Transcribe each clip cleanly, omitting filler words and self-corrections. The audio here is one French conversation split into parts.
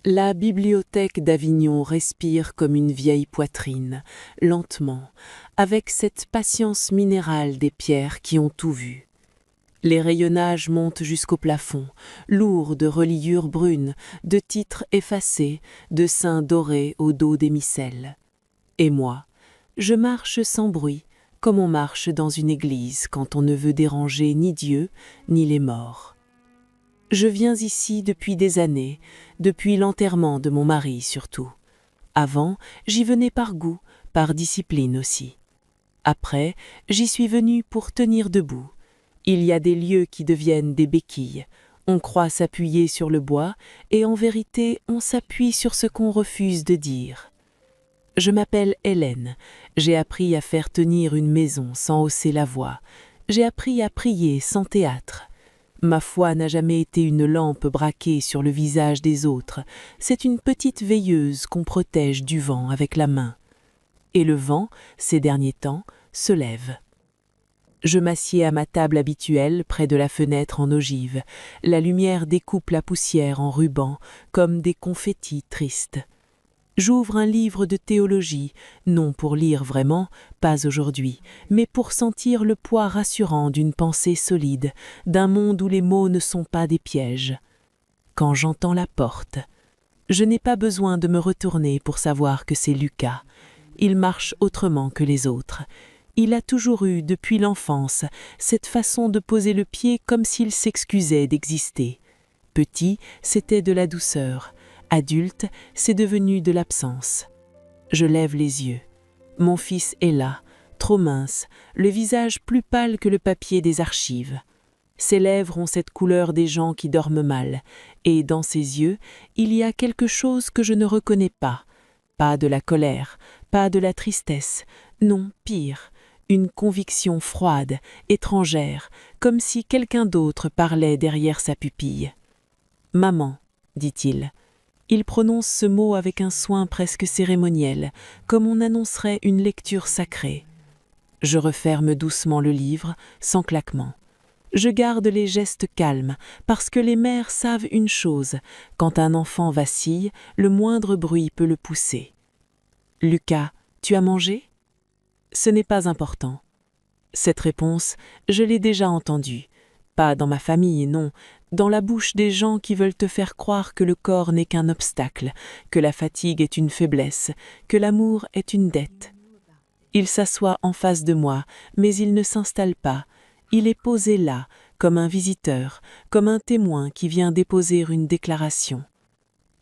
La bibliothèque d'Avignon respire comme une vieille poitrine, lentement, avec cette patience minérale des pierres qui ont tout vu. Les rayonnages montent jusqu'au plafond, lourds de reliures brunes, de titres effacés, de seins dorés au dos des micelles. Et moi, je marche sans bruit, comme on marche dans une église quand on ne veut déranger ni Dieu, ni les morts. Je viens ici depuis des années, depuis l'enterrement de mon mari surtout. Avant, j'y venais par goût, par discipline aussi. Après, j'y suis venue pour tenir debout. Il y a des lieux qui deviennent des béquilles. On croit s'appuyer sur le bois, et en vérité, on s'appuie sur ce qu'on refuse de dire. Je m'appelle Hélène. J'ai appris à faire tenir une maison sans hausser la voix. J'ai appris à prier sans théâtre. Ma foi n'a jamais été une lampe braquée sur le visage des autres, c'est une petite veilleuse qu'on protège du vent avec la main. Et le vent, ces derniers temps, se lève. Je m'assieds à ma table habituelle près de la fenêtre en ogive. La lumière découpe la poussière en rubans, comme des confettis tristes. J'ouvre un livre de théologie, non pour lire vraiment, pas aujourd'hui, mais pour sentir le poids rassurant d'une pensée solide, d'un monde où les mots ne sont pas des pièges. Quand j'entends la porte, je n'ai pas besoin de me retourner pour savoir que c'est Lucas. Il marche autrement que les autres. Il a toujours eu, depuis l'enfance, cette façon de poser le pied comme s'il s'excusait d'exister. Petit, c'était de la douceur. Adulte, c'est devenu de l'absence. Je lève les yeux. Mon fils est là, trop mince, le visage plus pâle que le papier des archives. Ses lèvres ont cette couleur des gens qui dorment mal, et dans ses yeux, il y a quelque chose que je ne reconnais pas. Pas de la colère, pas de la tristesse, non, pire, une conviction froide, étrangère, comme si quelqu'un d'autre parlait derrière sa pupille. « Maman », dit-il. Il prononce ce mot avec un soin presque cérémoniel, comme on annoncerait une lecture sacrée. Je referme doucement le livre, sans claquement. Je garde les gestes calmes, parce que les mères savent une chose, quand un enfant vacille, le moindre bruit peut le pousser. « Lucas, tu as mangé ?» Ce n'est pas important. Cette réponse, je l'ai déjà entendue. Pas dans ma famille, non, dans la bouche des gens qui veulent te faire croire que le corps n'est qu'un obstacle, que la fatigue est une faiblesse, que l'amour est une dette. Il s'assoit en face de moi, mais il ne s'installe pas. Il est posé là, comme un visiteur, comme un témoin qui vient déposer une déclaration.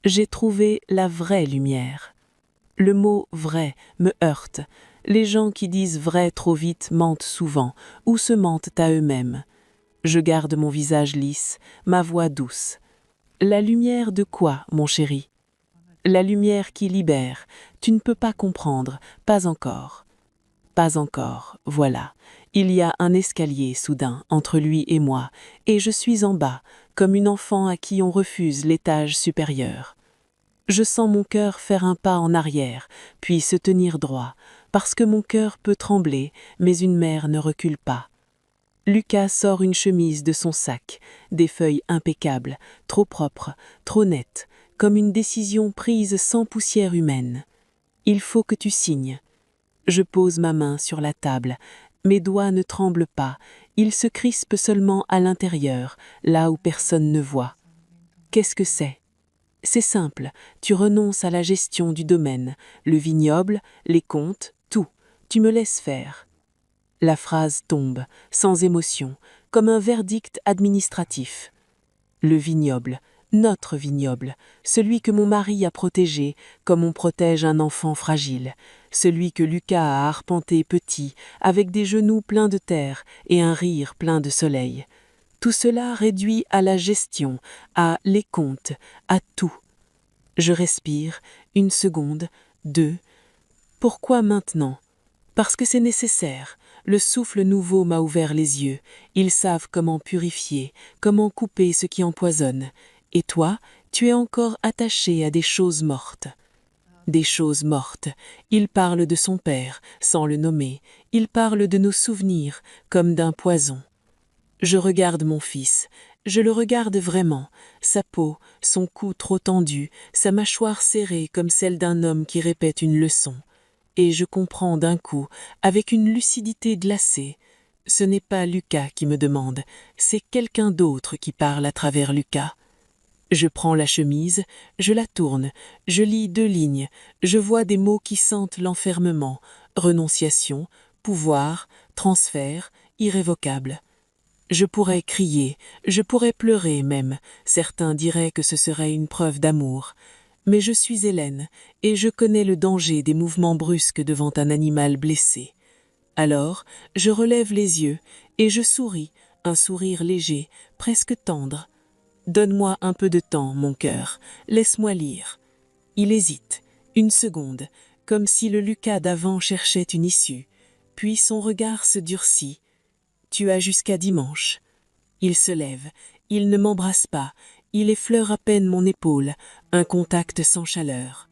J'ai trouvé la vraie lumière. Le mot « vrai » me heurte. Les gens qui disent « vrai » trop vite mentent souvent, ou se mentent à eux-mêmes. Je garde mon visage lisse, ma voix douce. La lumière de quoi, mon chéri? La lumière qui libère. Tu ne peux pas comprendre, pas encore. Pas encore, voilà. Il y a un escalier soudain entre lui et moi, et je suis en bas, comme une enfant à qui on refuse l'étage supérieur. Je sens mon cœur faire un pas en arrière, puis se tenir droit, parce que mon cœur peut trembler, mais une mère ne recule pas. Lucas sort une chemise de son sac, des feuilles impeccables, trop propres, trop nettes, comme une décision prise sans poussière humaine. Il faut que tu signes. Je pose ma main sur la table. Mes doigts ne tremblent pas, ils se crispent seulement à l'intérieur, là où personne ne voit. Qu'est-ce que c'est? C'est simple, tu renonces à la gestion du domaine, le vignoble, les comptes, tout. Tu me laisses faire. La phrase tombe, sans émotion, comme un verdict administratif. Le vignoble, notre vignoble, celui que mon mari a protégé comme on protège un enfant fragile, celui que Lucas a arpenté petit, avec des genoux pleins de terre et un rire plein de soleil. Tout cela réduit à la gestion, à les comptes, à tout. Je respire, 1 seconde, 2. Pourquoi maintenant? Parce que c'est nécessaire. Le souffle nouveau m'a ouvert les yeux. Ils savent comment purifier, comment couper ce qui empoisonne. Et toi, tu es encore attaché à des choses mortes. Des choses mortes. Il parle de son père, sans le nommer. Il parle de nos souvenirs, comme d'un poison. Je regarde mon fils. Je le regarde vraiment, sa peau, son cou trop tendu, sa mâchoire serrée comme celle d'un homme qui répète une leçon. Et je comprends d'un coup, avec une lucidité glacée, ce n'est pas Lucas qui me demande, c'est quelqu'un d'autre qui parle à travers Lucas. Je prends la chemise, je la tourne, je lis 2 lignes, je vois des mots qui sentent l'enfermement, renonciation, pouvoir, transfert, irrévocable. Je pourrais crier, je pourrais pleurer même, certains diraient que ce serait une preuve d'amour. Mais je suis Hélène, et je connais le danger des mouvements brusques devant un animal blessé. Alors, je relève les yeux, et je souris, un sourire léger, presque tendre. Donne-moi un peu de temps, mon cœur, laisse-moi lire. Il hésite, 1 seconde, comme si le Lucas d'avant cherchait une issue, puis son regard se durcit. Tu as jusqu'à dimanche. Il se lève, il ne m'embrasse pas, il effleure à peine mon épaule, un contact sans chaleur.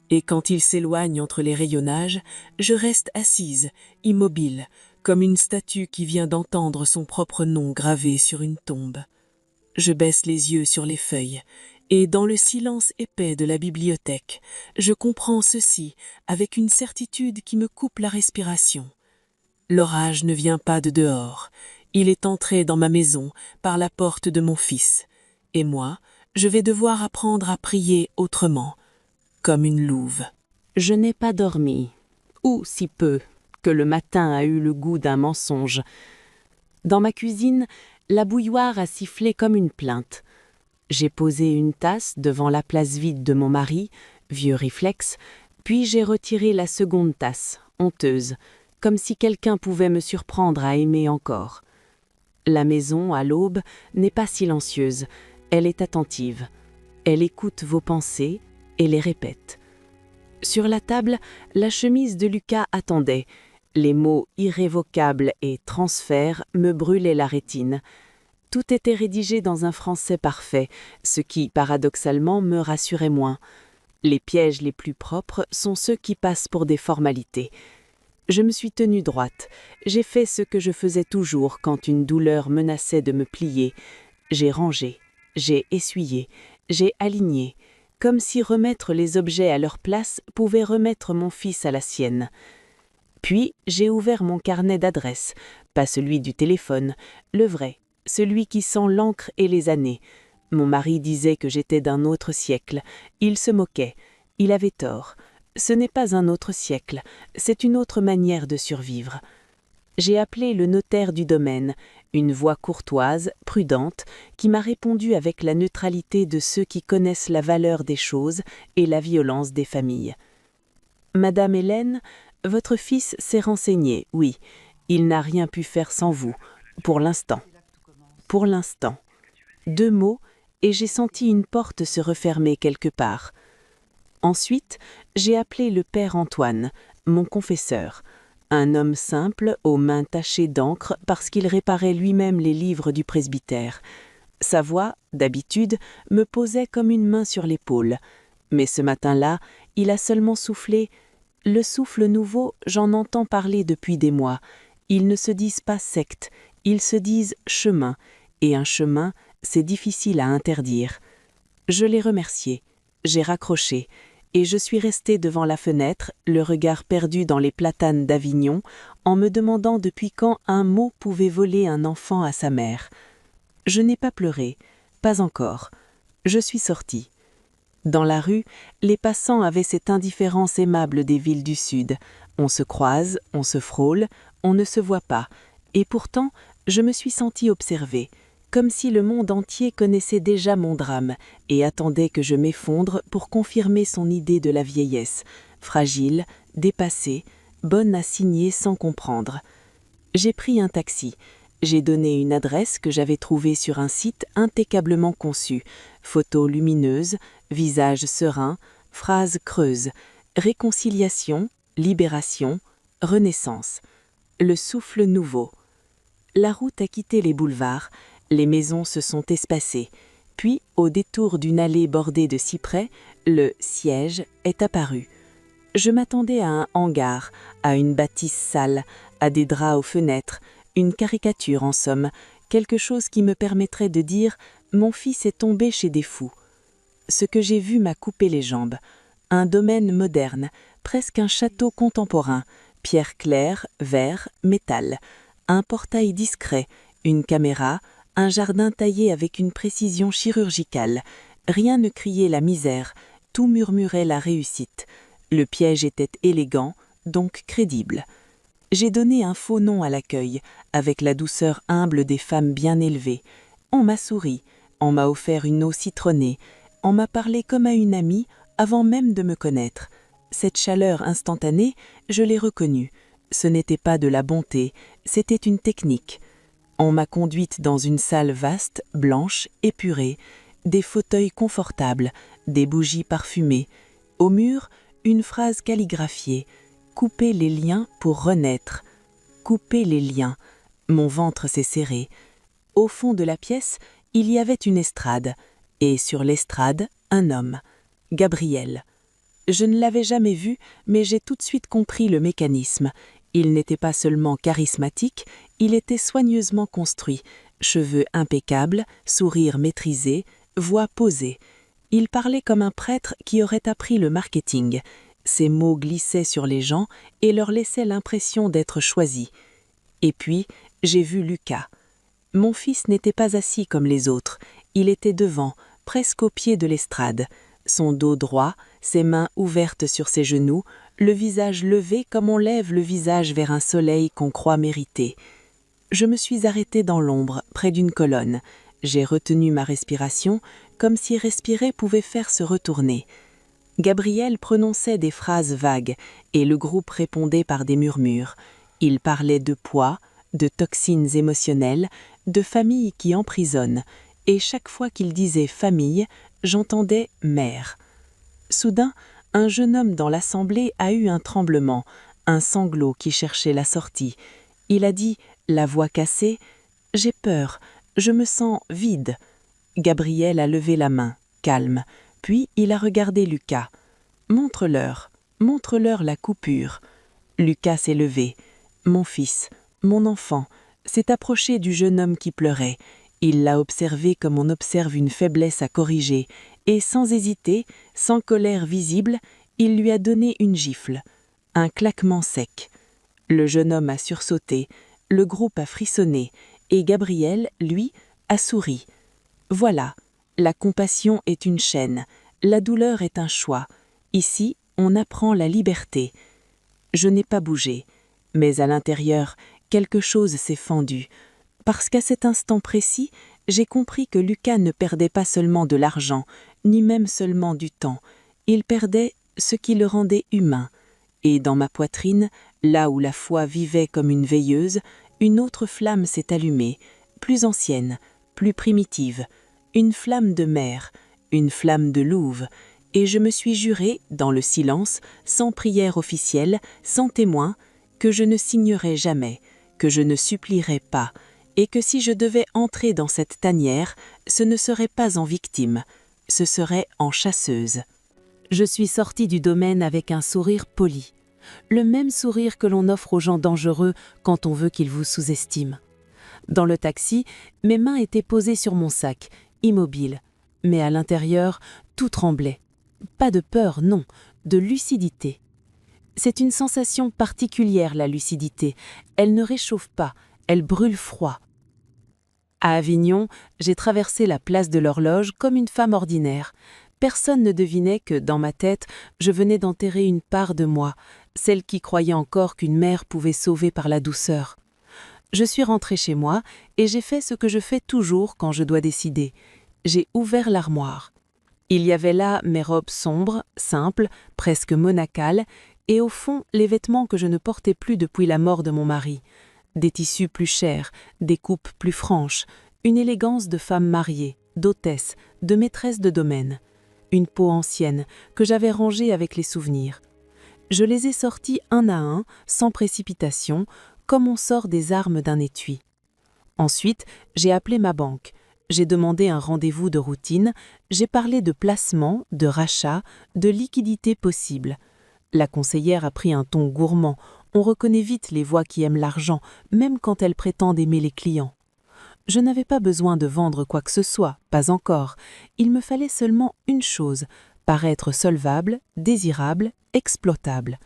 Et quand il s'éloigne entre les rayonnages, je reste assise, immobile, comme une statue qui vient d'entendre son propre nom gravé sur une tombe. Je baisse les yeux sur les feuilles, et dans le silence épais de la bibliothèque, je comprends ceci avec une certitude qui me coupe la respiration. L'orage ne vient pas de dehors, il est entré dans ma maison par la porte de mon fils, et moi, je vais devoir apprendre à prier autrement, comme une louve. Je n'ai pas dormi, ou si peu, que le matin a eu le goût d'un mensonge. Dans ma cuisine, la bouilloire a sifflé comme une plainte. J'ai posé une tasse devant la place vide de mon mari, vieux réflexe, puis j'ai retiré la seconde tasse, honteuse, comme si quelqu'un pouvait me surprendre à aimer encore. La maison, à l'aube, n'est pas silencieuse, elle est attentive. Elle écoute vos pensées et les répète. Sur la table, la chemise de Lucas attendait. Les mots irrévocables et transfert me brûlaient la rétine. Tout était rédigé dans un français parfait, ce qui, paradoxalement, me rassurait moins. Les pièges les plus propres sont ceux qui passent pour des formalités. Je me suis tenue droite. J'ai fait ce que je faisais toujours quand une douleur menaçait de me plier. J'ai rangé, j'ai essuyé, j'ai aligné, comme si remettre les objets à leur place pouvait remettre mon fils à la sienne. Puis j'ai ouvert mon carnet d'adresses, pas celui du téléphone, le vrai, celui qui sent l'encre et les années. Mon mari disait que j'étais d'un autre siècle. Il se moquait. Il avait tort. Ce n'est pas un autre siècle, c'est une autre manière de survivre. J'ai appelé le notaire du domaine, une voix courtoise, prudente, qui m'a répondu avec la neutralité de ceux qui connaissent la valeur des choses et la violence des familles. « Madame Hélène, votre fils s'est renseigné, oui. Il n'a rien pu faire sans vous, pour l'instant. » Pour l'instant. 2 mots, et j'ai senti une porte se refermer quelque part. Ensuite, j'ai appelé le père Antoine, mon confesseur, un homme simple, aux mains tachées d'encre parce qu'il réparait lui-même les livres du presbytère. Sa voix, d'habitude, me posait comme une main sur l'épaule. Mais ce matin-là, il a seulement soufflé « Le souffle nouveau, j'en entends parler depuis des mois. Ils ne se disent pas secte, ils se disent chemin, et un chemin, c'est difficile à interdire. » Je l'ai remercié, j'ai raccroché, et je suis restée devant la fenêtre, le regard perdu dans les platanes d'Avignon, en me demandant depuis quand un mot pouvait voler un enfant à sa mère. Je n'ai pas pleuré, pas encore. Je suis sortie. Dans la rue, les passants avaient cette indifférence aimable des villes du Sud. On se croise, on se frôle, on ne se voit pas. Et pourtant, je me suis sentie observée, comme si le monde entier connaissait déjà mon drame et attendait que je m'effondre pour confirmer son idée de la vieillesse, fragile, dépassée, bonne à signer sans comprendre. J'ai pris un taxi. J'ai donné une adresse que j'avais trouvée sur un site impeccablement conçu. Photos lumineuses, visage serein, phrases creuses, réconciliation, libération, renaissance. Le souffle nouveau. La route a quitté les boulevards, les maisons se sont espacées. Puis, au détour d'une allée bordée de cyprès, le siège est apparu. Je m'attendais à un hangar, à une bâtisse sale, à des draps aux fenêtres, une caricature en somme, quelque chose qui me permettrait de dire « Mon fils est tombé chez des fous ». Ce que j'ai vu m'a coupé les jambes. Un domaine moderne, presque un château contemporain, pierre claire, verre, métal, un portail discret, une caméra, un jardin taillé avec une précision chirurgicale. Rien ne criait la misère, tout murmurait la réussite. Le piège était élégant, donc crédible. J'ai donné un faux nom à l'accueil, avec la douceur humble des femmes bien élevées. On m'a souri, on m'a offert une eau citronnée, on m'a parlé comme à une amie avant même de me connaître. Cette chaleur instantanée, je l'ai reconnue. Ce n'était pas de la bonté, c'était une technique. On m'a conduite dans une salle vaste, blanche, épurée, des fauteuils confortables, des bougies parfumées. Au mur, une phrase calligraphiée. Couper les liens pour renaître. Couper les liens. Mon ventre s'est serré. Au fond de la pièce, il y avait une estrade, et sur l'estrade, un homme. Gabriel. Je ne l'avais jamais vu, mais j'ai tout de suite compris le mécanisme. Il n'était pas seulement charismatique, il était soigneusement construit, cheveux impeccables, sourire maîtrisé, voix posée. Il parlait comme un prêtre qui aurait appris le marketing. Ses mots glissaient sur les gens et leur laissaient l'impression d'être choisis. Et puis, j'ai vu Lucas. Mon fils n'était pas assis comme les autres, il était devant, presque au pied de l'estrade. Son dos droit, ses mains ouvertes sur ses genoux, le visage levé comme on lève le visage vers un soleil qu'on croit mériter. Je me suis arrêtée dans l'ombre, près d'une colonne. J'ai retenu ma respiration, comme si respirer pouvait faire se retourner. Gabriel prononçait des phrases vagues, et le groupe répondait par des murmures. Il parlait de poids, de toxines émotionnelles, de famille qui emprisonne, et chaque fois qu'il disait famille, j'entendais mère. Soudain, un jeune homme dans l'assemblée a eu un tremblement, un sanglot qui cherchait la sortie. Il a dit, la voix cassée, « J'ai peur, je me sens vide ». Gabriel a levé la main, calme, puis il a regardé Lucas. « Montre-leur la coupure ». Lucas s'est levé. « Mon fils, mon enfant », s'est approché du jeune homme qui pleurait. Il l'a observé comme on observe une faiblesse à corriger, et sans hésiter, sans colère visible, il lui a donné une gifle. Un claquement sec. Le jeune homme a sursauté, le groupe a frissonné, et Gabriel, lui, a souri. Voilà, la compassion est une chaîne, la douleur est un choix. Ici, on apprend la liberté. Je n'ai pas bougé, mais à l'intérieur, quelque chose s'est fendu. Parce qu'à cet instant précis, j'ai compris que Lucas ne perdait pas seulement de l'argent, ni même seulement du temps. Il perdait ce qui le rendait humain. Et dans ma poitrine, là où la foi vivait comme une veilleuse, une autre flamme s'est allumée, plus ancienne, plus primitive, une flamme de mer, une flamme de louve, et je me suis juré, dans le silence, sans prière officielle, sans témoin, que je ne signerais jamais, que je ne supplierais pas, et que si je devais entrer dans cette tanière, ce ne serait pas en victime, ce serait en chasseuse. Je suis sortie du domaine avec un sourire poli, le même sourire que l'on offre aux gens dangereux quand on veut qu'ils vous sous-estiment. Dans le taxi, mes mains étaient posées sur mon sac, immobile, mais à l'intérieur, tout tremblait. Pas de peur, non, de lucidité. C'est une sensation particulière, la lucidité. Elle ne réchauffe pas, elle brûle froid. À Avignon, j'ai traversé la place de l'Horloge comme une femme ordinaire. Personne ne devinait que, dans ma tête, je venais d'enterrer une part de moi, celle qui croyait encore qu'une mère pouvait sauver par la douceur. Je suis rentrée chez moi et j'ai fait ce que je fais toujours quand je dois décider. J'ai ouvert l'armoire. Il y avait là mes robes sombres, simples, presque monacales, et au fond les vêtements que je ne portais plus depuis la mort de mon mari. Des tissus plus chers, des coupes plus franches, une élégance de femme mariée, d'hôtesse, de maîtresse de domaine. Une peau ancienne que j'avais rangée avec les souvenirs. Je les ai sortis un à un, sans précipitation, comme on sort des armes d'un étui. Ensuite, j'ai appelé ma banque. J'ai demandé un rendez-vous de routine, j'ai parlé de placement, de rachat, de liquidité possible. La conseillère a pris un ton gourmand, on reconnaît vite les voix qui aiment l'argent, même quand elles prétendent aimer les clients. Je n'avais pas besoin de vendre quoi que ce soit, pas encore. Il me fallait seulement une chose, paraître solvable, désirable, exploitable.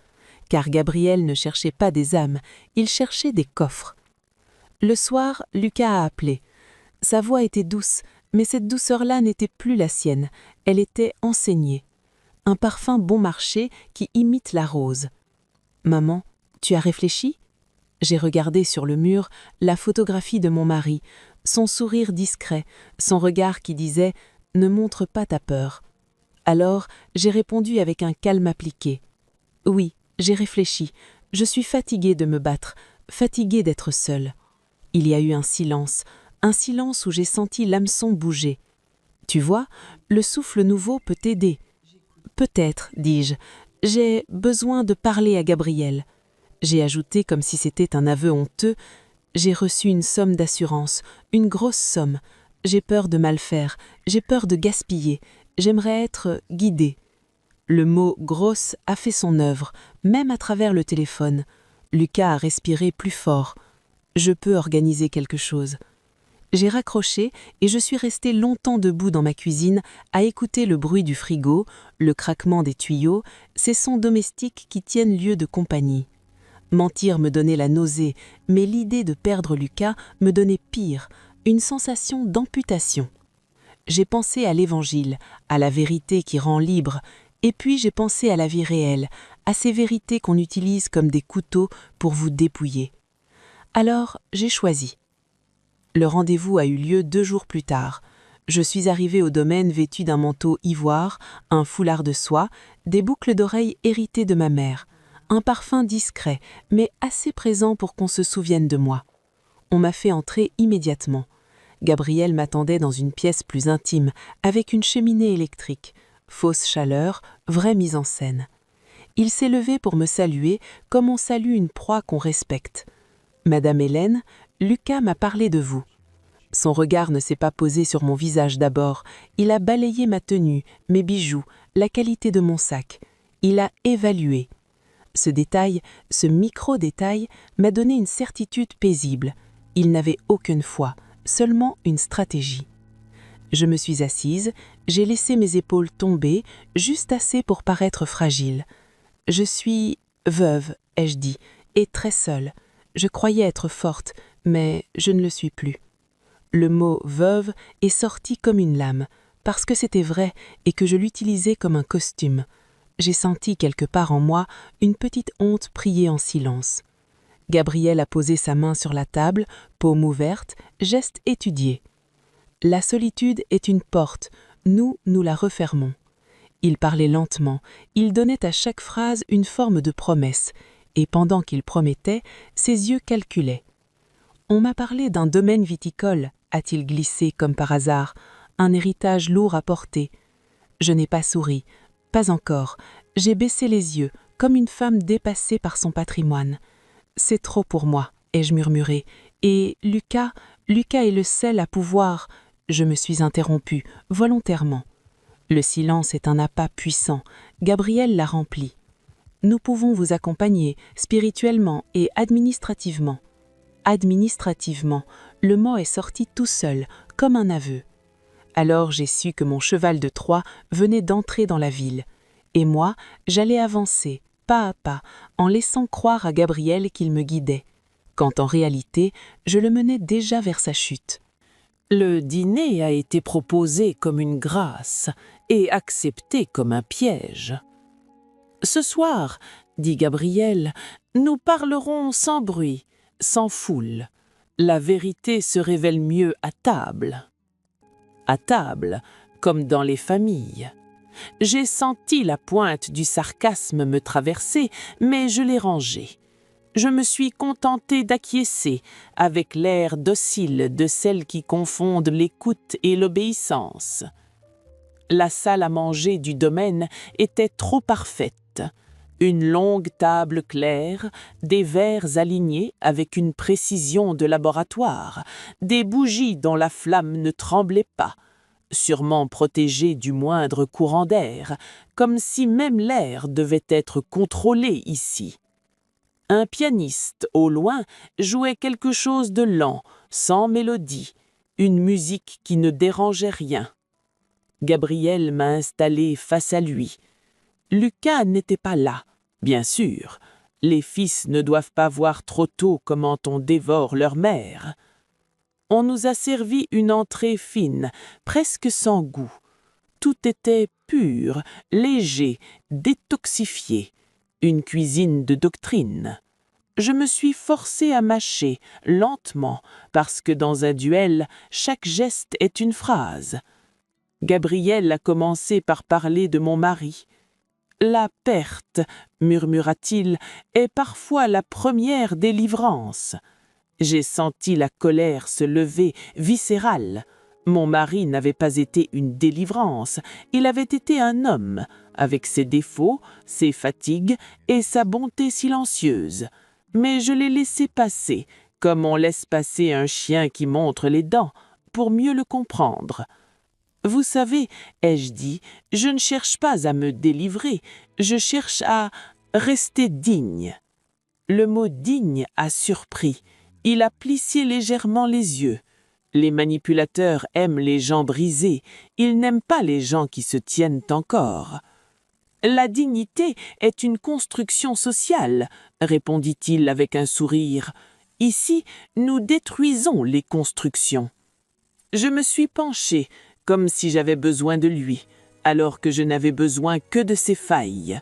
Car Gabriel ne cherchait pas des âmes, il cherchait des coffres. Le soir, Lucas a appelé. Sa voix était douce, mais cette douceur-là n'était plus la sienne, elle était enseignée. Un parfum bon marché qui imite la rose. « Maman, tu as réfléchi ?» J'ai regardé sur le mur la photographie de mon mari, son sourire discret, son regard qui disait « Ne montre pas ta peur ». Alors, j'ai répondu avec un calme appliqué. « Oui, j'ai réfléchi. Je suis fatiguée de me battre, fatiguée d'être seule. » Il y a eu un silence où j'ai senti l'hameçon bouger. « Tu vois, le souffle nouveau peut t'aider. »« Peut-être, dis-je, j'ai besoin de parler à Gabriel. » J'ai ajouté comme si c'était un aveu honteux. J'ai reçu une somme d'assurance, une grosse somme. J'ai peur de mal faire, j'ai peur de gaspiller. J'aimerais être guidée. Le mot « grosse » a fait son œuvre, même à travers le téléphone. Lucas a respiré plus fort. Je peux organiser quelque chose. J'ai raccroché et je suis restée longtemps debout dans ma cuisine à écouter le bruit du frigo, le craquement des tuyaux, ces sons domestiques qui tiennent lieu de compagnie. Mentir me donnait la nausée, mais l'idée de perdre Lucas me donnait pire, une sensation d'amputation. J'ai pensé à l'Évangile, à la vérité qui rend libre, et puis j'ai pensé à la vie réelle, à ces vérités qu'on utilise comme des couteaux pour vous dépouiller. Alors, j'ai choisi. Le rendez-vous a eu lieu 2 jours plus tard. Je suis arrivée au domaine vêtue d'un manteau ivoire, un foulard de soie, des boucles d'oreilles héritées de ma mère, un parfum discret, mais assez présent pour qu'on se souvienne de moi. On m'a fait entrer immédiatement. Gabriel m'attendait dans une pièce plus intime, avec une cheminée électrique. Fausse chaleur, vraie mise en scène. Il s'est levé pour me saluer comme on salue une proie qu'on respecte. « Madame Hélène, Lucas m'a parlé de vous. » Son regard ne s'est pas posé sur mon visage d'abord. Il a balayé ma tenue, mes bijoux, la qualité de mon sac. Il a évalué. Ce détail, ce micro-détail, m'a donné une certitude paisible. Il n'avait aucune foi, seulement une stratégie. Je me suis assise, j'ai laissé mes épaules tomber, juste assez pour paraître fragile. Je suis veuve, ai-je dit, et très seule. Je croyais être forte, mais je ne le suis plus. Le mot « veuve » est sorti comme une lame, parce que c'était vrai et que je l'utilisais comme un costume. J'ai senti quelque part en moi une petite honte prier en silence. Gabriel a posé sa main sur la table, paume ouverte, geste étudié. La solitude est une porte, nous la refermons. Il parlait lentement, il donnait à chaque phrase une forme de promesse, et pendant qu'il promettait, ses yeux calculaient. On m'a parlé d'un domaine viticole, a-t-il glissé comme par hasard, un héritage lourd à porter. Je n'ai pas souri, pas encore. J'ai baissé les yeux, comme une femme dépassée par son patrimoine. C'est trop pour moi, ai-je murmuré. Et Lucas est le seul à pouvoir. Je me suis interrompue, volontairement. Le silence est un appât puissant. Gabriel l'a rempli. Nous pouvons vous accompagner, spirituellement et administrativement. Administrativement, le mot est sorti tout seul, comme un aveu. Alors j'ai su que mon cheval de Troie venait d'entrer dans la ville. Et moi, j'allais avancer, pas à pas, en laissant croire à Gabriel qu'il me guidait, quand en réalité, je le menais déjà vers sa chute. Le dîner a été proposé comme une grâce et accepté comme un piège. Ce soir, dit Gabriel, nous parlerons sans bruit, sans foule. La vérité se révèle mieux à table. À table, comme dans les familles. J'ai senti la pointe du sarcasme me traverser, mais je l'ai rangée. Je me suis contentée d'acquiescer, avec l'air docile de celles qui confondent l'écoute et l'obéissance. La salle à manger du domaine était trop parfaite. Une longue table claire, des verres alignés avec une précision de laboratoire, des bougies dont la flamme ne tremblait pas, sûrement protégées du moindre courant d'air, comme si même l'air devait être contrôlé ici. Un pianiste, au loin, jouait quelque chose de lent, sans mélodie, une musique qui ne dérangeait rien. Gabriel m'a installé face à lui. Lucas n'était pas là, bien sûr. Les fils ne doivent pas voir trop tôt comment on dévore leur mère. On nous a servi une entrée fine, presque sans goût. Tout était pur, léger, détoxifié. Une cuisine de doctrine. Je me suis forcé à mâcher, lentement, parce que dans un duel, chaque geste est une phrase. Gabriel a commencé par parler de mon mari. La perte, murmura-t-il, est parfois la première délivrance. J'ai senti la colère se lever, viscérale. Mon mari n'avait pas été une délivrance, il avait été un homme, avec ses défauts, ses fatigues et sa bonté silencieuse. Mais je l'ai laissé passer, comme on laisse passer un chien qui montre les dents, pour mieux le comprendre. Vous savez, ai-je dit, je ne cherche pas à me délivrer, je cherche à rester digne. Le mot digne a surpris. Il a plissé légèrement les yeux. Les manipulateurs aiment les gens brisés, ils n'aiment pas les gens qui se tiennent encore. La dignité est une construction sociale, répondit-il avec un sourire. Ici, nous détruisons les constructions. Je me suis penché, comme si j'avais besoin de lui, alors que je n'avais besoin que de ses failles.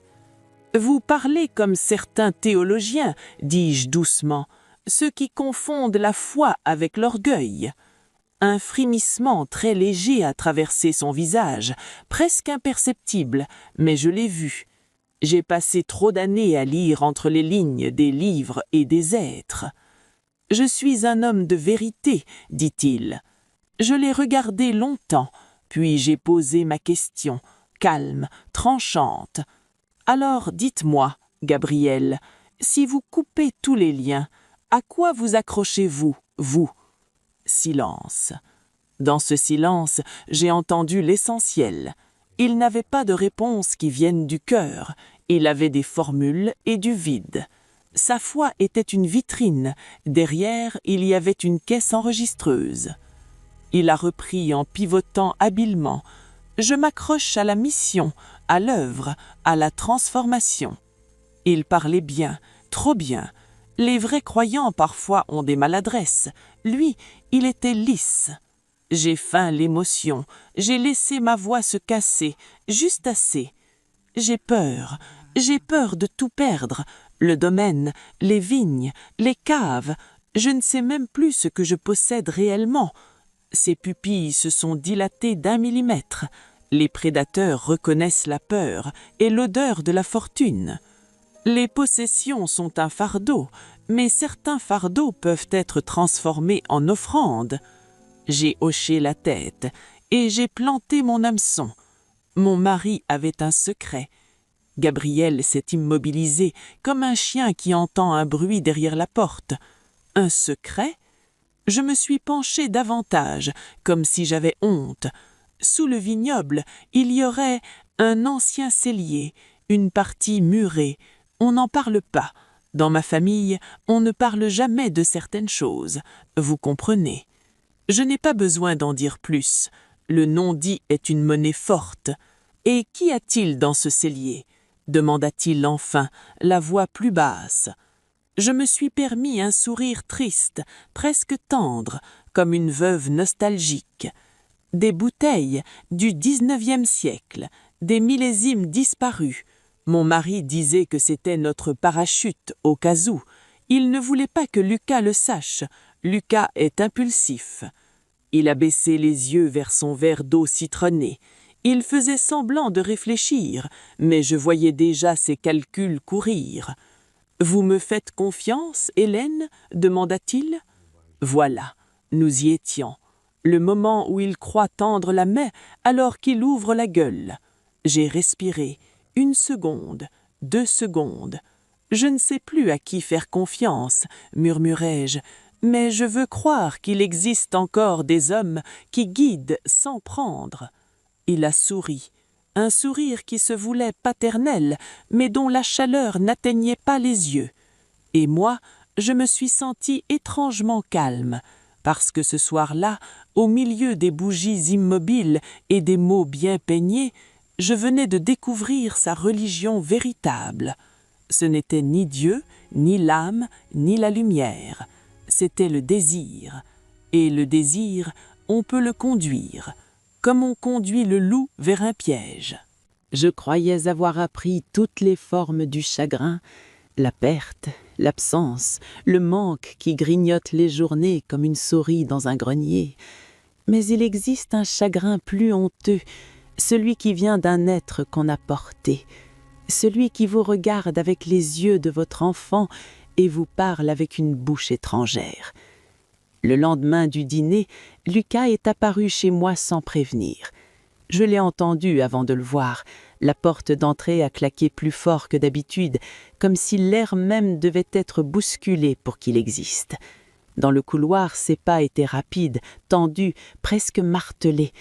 Vous parlez comme certains théologiens, dis-je doucement, ceux qui confondent la foi avec l'orgueil. Un frémissement très léger a traversé son visage, presque imperceptible, mais je l'ai vu. J'ai passé trop d'années à lire entre les lignes des livres et des êtres. Je suis un homme de vérité, dit-il. Je l'ai regardé longtemps, puis j'ai posé ma question, calme, tranchante. Alors dites-moi, Gabriel, si vous coupez tous les liens, à quoi vous accrochez-vous, vous? Silence. Dans ce silence, j'ai entendu l'essentiel. Il n'avait pas de réponse qui vienne du cœur, il avait des formules et du vide. Sa foi était une vitrine, derrière il y avait une caisse enregistreuse. Il a repris en pivotant habilement. Je m'accroche à la mission, à l'œuvre, à la transformation. Il parlait bien, trop bien. Les vrais croyants parfois ont des maladresses. Lui, il était lisse. J'ai feint l'émotion, j'ai laissé ma voix se casser, juste assez. J'ai peur de tout perdre, le domaine, les vignes, les caves. Je ne sais même plus ce que je possède réellement. Ses pupilles se sont dilatées d'1 millimètre. Les prédateurs reconnaissent la peur et l'odeur de la fortune. Les possessions sont un fardeau, mais certains fardeaux peuvent être transformés en offrandes. J'ai hoché la tête et j'ai planté mon hameçon. Mon mari avait un secret. Gabriel s'est immobilisé comme un chien qui entend un bruit derrière la porte. Un secret? Je me suis penché davantage, comme si j'avais honte. Sous le vignoble, il y aurait un ancien cellier, une partie murée. On n'en parle pas. Dans ma famille, on ne parle jamais de certaines choses. Vous comprenez. Je n'ai pas besoin d'en dire plus. Le non-dit est une monnaie forte. Et qu'y a-t-il dans ce cellier? Demanda-t-il enfin, la voix plus basse. Je me suis permis un sourire triste, presque tendre, comme une veuve nostalgique. Des bouteilles du 19e siècle, des millésimes disparus. Mon mari disait que c'était notre parachute au cas où. Il ne voulait pas que Lucas le sache. Lucas est impulsif. Il a baissé les yeux vers son verre d'eau citronnée. Il faisait semblant de réfléchir, mais je voyais déjà ses calculs courir. « Vous me faites confiance, Hélène » demanda-t-il. Voilà, nous y étions. Le moment où il croit tendre la main alors qu'il ouvre la gueule. J'ai respiré. 1 seconde, 2 secondes. Je ne sais plus à qui faire confiance, murmurai-je, mais je veux croire qu'il existe encore des hommes qui guident sans prendre. Il a souri, un sourire qui se voulait paternel, mais dont la chaleur n'atteignait pas les yeux. Et moi, je me suis senti étrangement calme. parce que ce soir-là, au milieu des bougies immobiles et des mots bien peignés, je venais de découvrir sa religion véritable. Ce n'était ni Dieu, ni l'âme, ni la lumière. C'était le désir. Et le désir, on peut le conduire, comme on conduit le loup vers un piège. Je croyais avoir appris toutes les formes du chagrin, la perte, l'absence, le manque qui grignote les journées comme une souris dans un grenier. Mais il existe un chagrin plus honteux, celui qui vient d'un être qu'on a porté, celui qui vous regarde avec les yeux de votre enfant et vous parle avec une bouche étrangère. Le lendemain du dîner, Lucas est apparu chez moi sans prévenir. Je l'ai entendu avant de le voir. La porte d'entrée a claqué plus fort que d'habitude, comme si l'air même devait être bousculé pour qu'il existe. Dans le couloir, ses pas étaient rapides, tendus, presque martelés.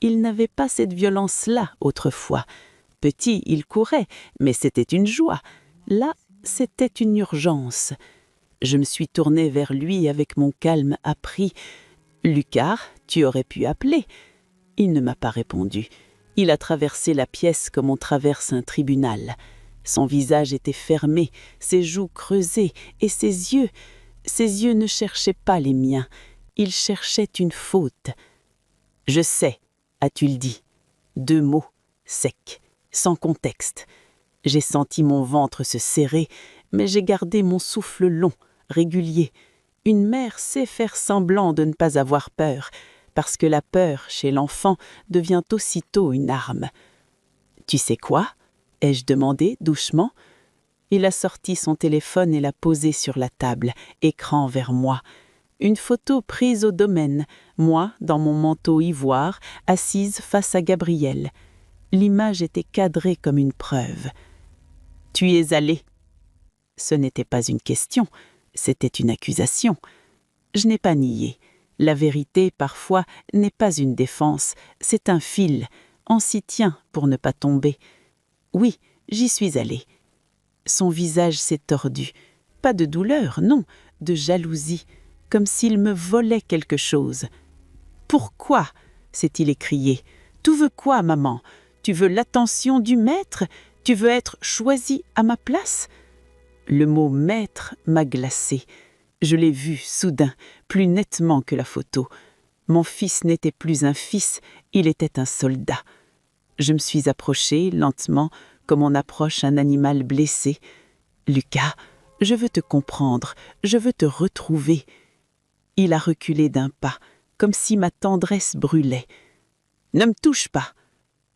Il n'avait pas cette violence-là autrefois. Petit, il courait, mais c'était une joie. Là, c'était une urgence. Je me suis tournée vers lui avec mon calme appris. « Lucas, tu aurais pu appeler. » Il ne m'a pas répondu. Il a traversé la pièce comme on traverse un tribunal. Son visage était fermé, ses joues creusées, et ses yeux ne cherchaient pas les miens. Ils cherchaient une faute. « Je sais », a-t-il dit. 2 mots, secs, sans contexte. J'ai senti mon ventre se serrer, mais j'ai gardé mon souffle long, régulier. Une mère sait faire semblant de ne pas avoir peur, parce que la peur, chez l'enfant, devient aussitôt une arme. « Tu sais quoi ?» ai-je demandé doucement. Il a sorti son téléphone et l'a posé sur la table, écran vers moi. Une photo prise au domaine, moi, dans mon manteau ivoire, assise face à Gabriel. L'image était cadrée comme une preuve. « Tu es allé ?» Ce n'était pas une question, c'était une accusation. Je n'ai pas nié. La vérité, parfois, n'est pas une défense, c'est un fil. On s'y tient pour ne pas tomber. Oui, j'y suis allée. Son visage s'est tordu. Pas de douleur, non, de jalousie, comme s'il me volait quelque chose. « Pourquoi ?» s'est-il écrié. « Tu veux quoi, maman? Tu veux l'attention du maître? Tu veux être choisie à ma place ?» Le mot « maître » m'a glacée. Je l'ai vu, soudain, plus nettement que la photo. Mon fils n'était plus un fils, il était un soldat. Je me suis approchée, lentement, comme on approche un animal blessé. « Lucas, je veux te comprendre, je veux te retrouver. » Il a reculé d'un pas, comme si ma tendresse brûlait. « Ne me touche pas !»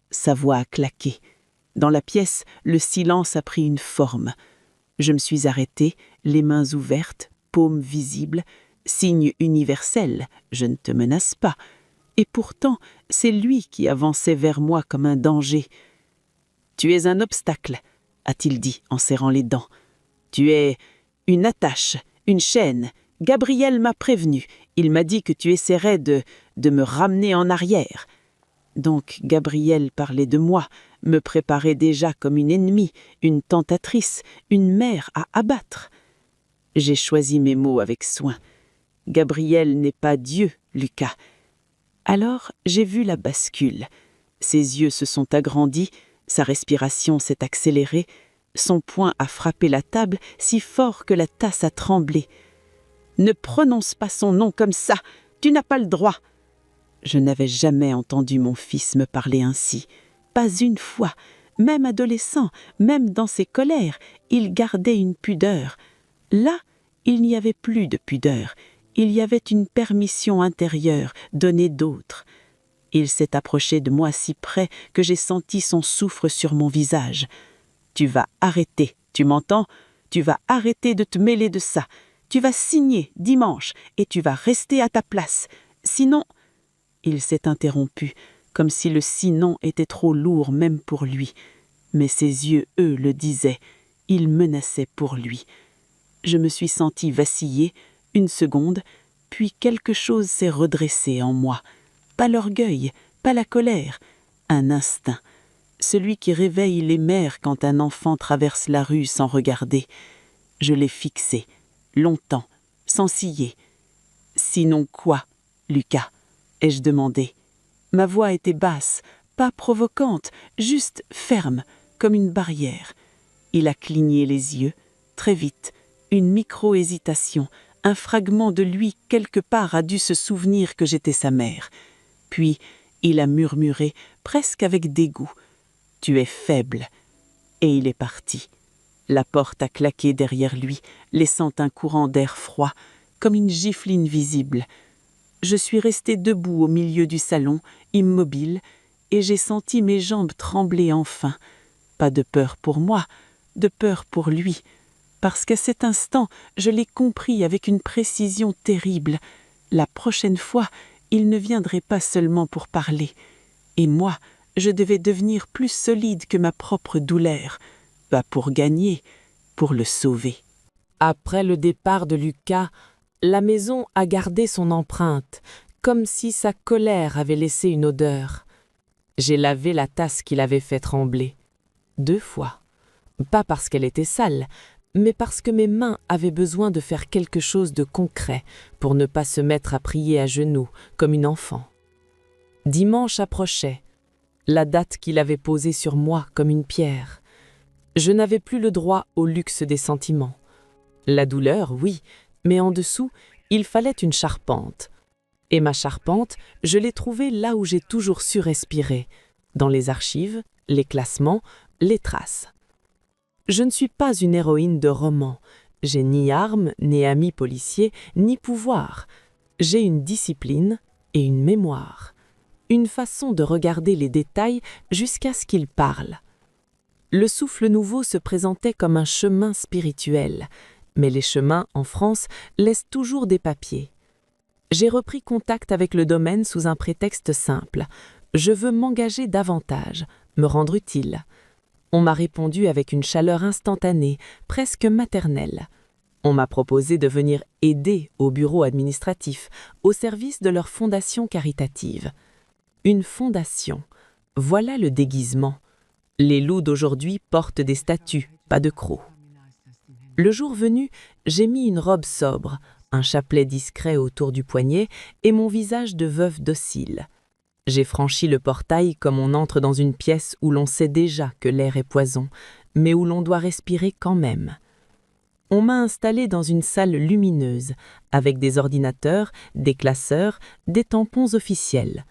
Sa voix a claqué. Dans la pièce, le silence a pris une forme. Je me suis arrêtée, les mains ouvertes, paume visible, signe universel, je ne te menace pas. Et pourtant, c'est lui qui avançait vers moi comme un danger. « Tu es un obstacle, » a-t-il dit en serrant les dents. « Tu es une attache, une chaîne. Gabriel m'a prévenu. Il m'a dit que tu essaierais de me ramener en arrière. » Donc Gabriel parlait de moi, me préparait déjà comme une ennemie, une tentatrice, une mère à abattre. J'ai choisi mes mots avec soin. Gabriel n'est pas Dieu, Lucas. Alors j'ai vu la bascule. Ses yeux se sont agrandis, sa respiration s'est accélérée, son poing a frappé la table si fort que la tasse a tremblé. « Ne prononce pas son nom comme ça, tu n'as pas le droit !» Je n'avais jamais entendu mon fils me parler ainsi. Pas une fois, même adolescent, même dans ses colères, il gardait une pudeur. Là, il n'y avait plus de pudeur. Il y avait une permission intérieure donnée d'autre. Il s'est approché de moi si près que j'ai senti son souffle sur mon visage. « Tu vas arrêter, tu m'entends? Tu vas arrêter de te mêler de ça. Tu vas signer dimanche et tu vas rester à ta place. Sinon... » Il s'est interrompu, comme si le sinon était trop lourd même pour lui. Mais ses yeux, eux, le disaient. Il menaçait pour lui. Je me suis sentie vaciller, 1 seconde, puis quelque chose s'est redressé en moi. Pas l'orgueil, pas la colère, un instinct. Celui qui réveille les mères quand un enfant traverse la rue sans regarder. Je l'ai fixé, longtemps, sans ciller. « Sinon quoi, Lucas? Ai-je demandé. Ma voix était basse, pas provocante, juste ferme, comme une barrière. Il a cligné les yeux, très vite, une micro-hésitation, un fragment de lui quelque part a dû se souvenir que j'étais sa mère. Puis il a murmuré, presque avec dégoût, « Tu es faible », et il est parti. La porte a claqué derrière lui, laissant un courant d'air froid, comme une gifle invisible. Je suis restée debout au milieu du salon, immobile, et j'ai senti mes jambes trembler enfin. Pas de peur pour moi, de peur pour lui, parce qu'à cet instant, je l'ai compris avec une précision terrible. La prochaine fois, il ne viendrait pas seulement pour parler. Et moi, je devais devenir plus solide que ma propre douleur, pas pour gagner, pour le sauver. Après le départ de Lucas, la maison a gardé son empreinte, comme si sa colère avait laissé une odeur. J'ai lavé la tasse qui l'avait fait trembler. 2 fois. Pas parce qu'elle était sale, mais parce que mes mains avaient besoin de faire quelque chose de concret pour ne pas se mettre à prier à genoux comme une enfant. Dimanche approchait, la date qu'il avait posée sur moi comme une pierre. Je n'avais plus le droit au luxe des sentiments. La douleur, oui, mais en dessous, il fallait une charpente. Et ma charpente, je l'ai trouvée là où j'ai toujours su respirer, dans les archives, les classements, les traces. Je ne suis pas une héroïne de roman. J'ai ni armes, ni amis policiers, ni pouvoir. J'ai une discipline et une mémoire. Une façon de regarder les détails jusqu'à ce qu'ils parlent. Le souffle nouveau se présentait comme un chemin spirituel, mais les chemins, en France, laissent toujours des papiers. J'ai repris contact avec le domaine sous un prétexte simple. Je veux m'engager davantage, me rendre utile. On m'a répondu avec une chaleur instantanée, presque maternelle. On m'a proposé de venir aider au bureau administratif, au service de leur fondation caritative. Une fondation, voilà le déguisement. Les loups d'aujourd'hui portent des statues, pas de crocs. Le jour venu, j'ai mis une robe sobre, un chapelet discret autour du poignet et mon visage de veuve docile. J'ai franchi le portail comme on entre dans une pièce où l'on sait déjà que l'air est poison, mais où l'on doit respirer quand même. On m'a installé dans une salle lumineuse, avec des ordinateurs, des classeurs, des tampons officiels.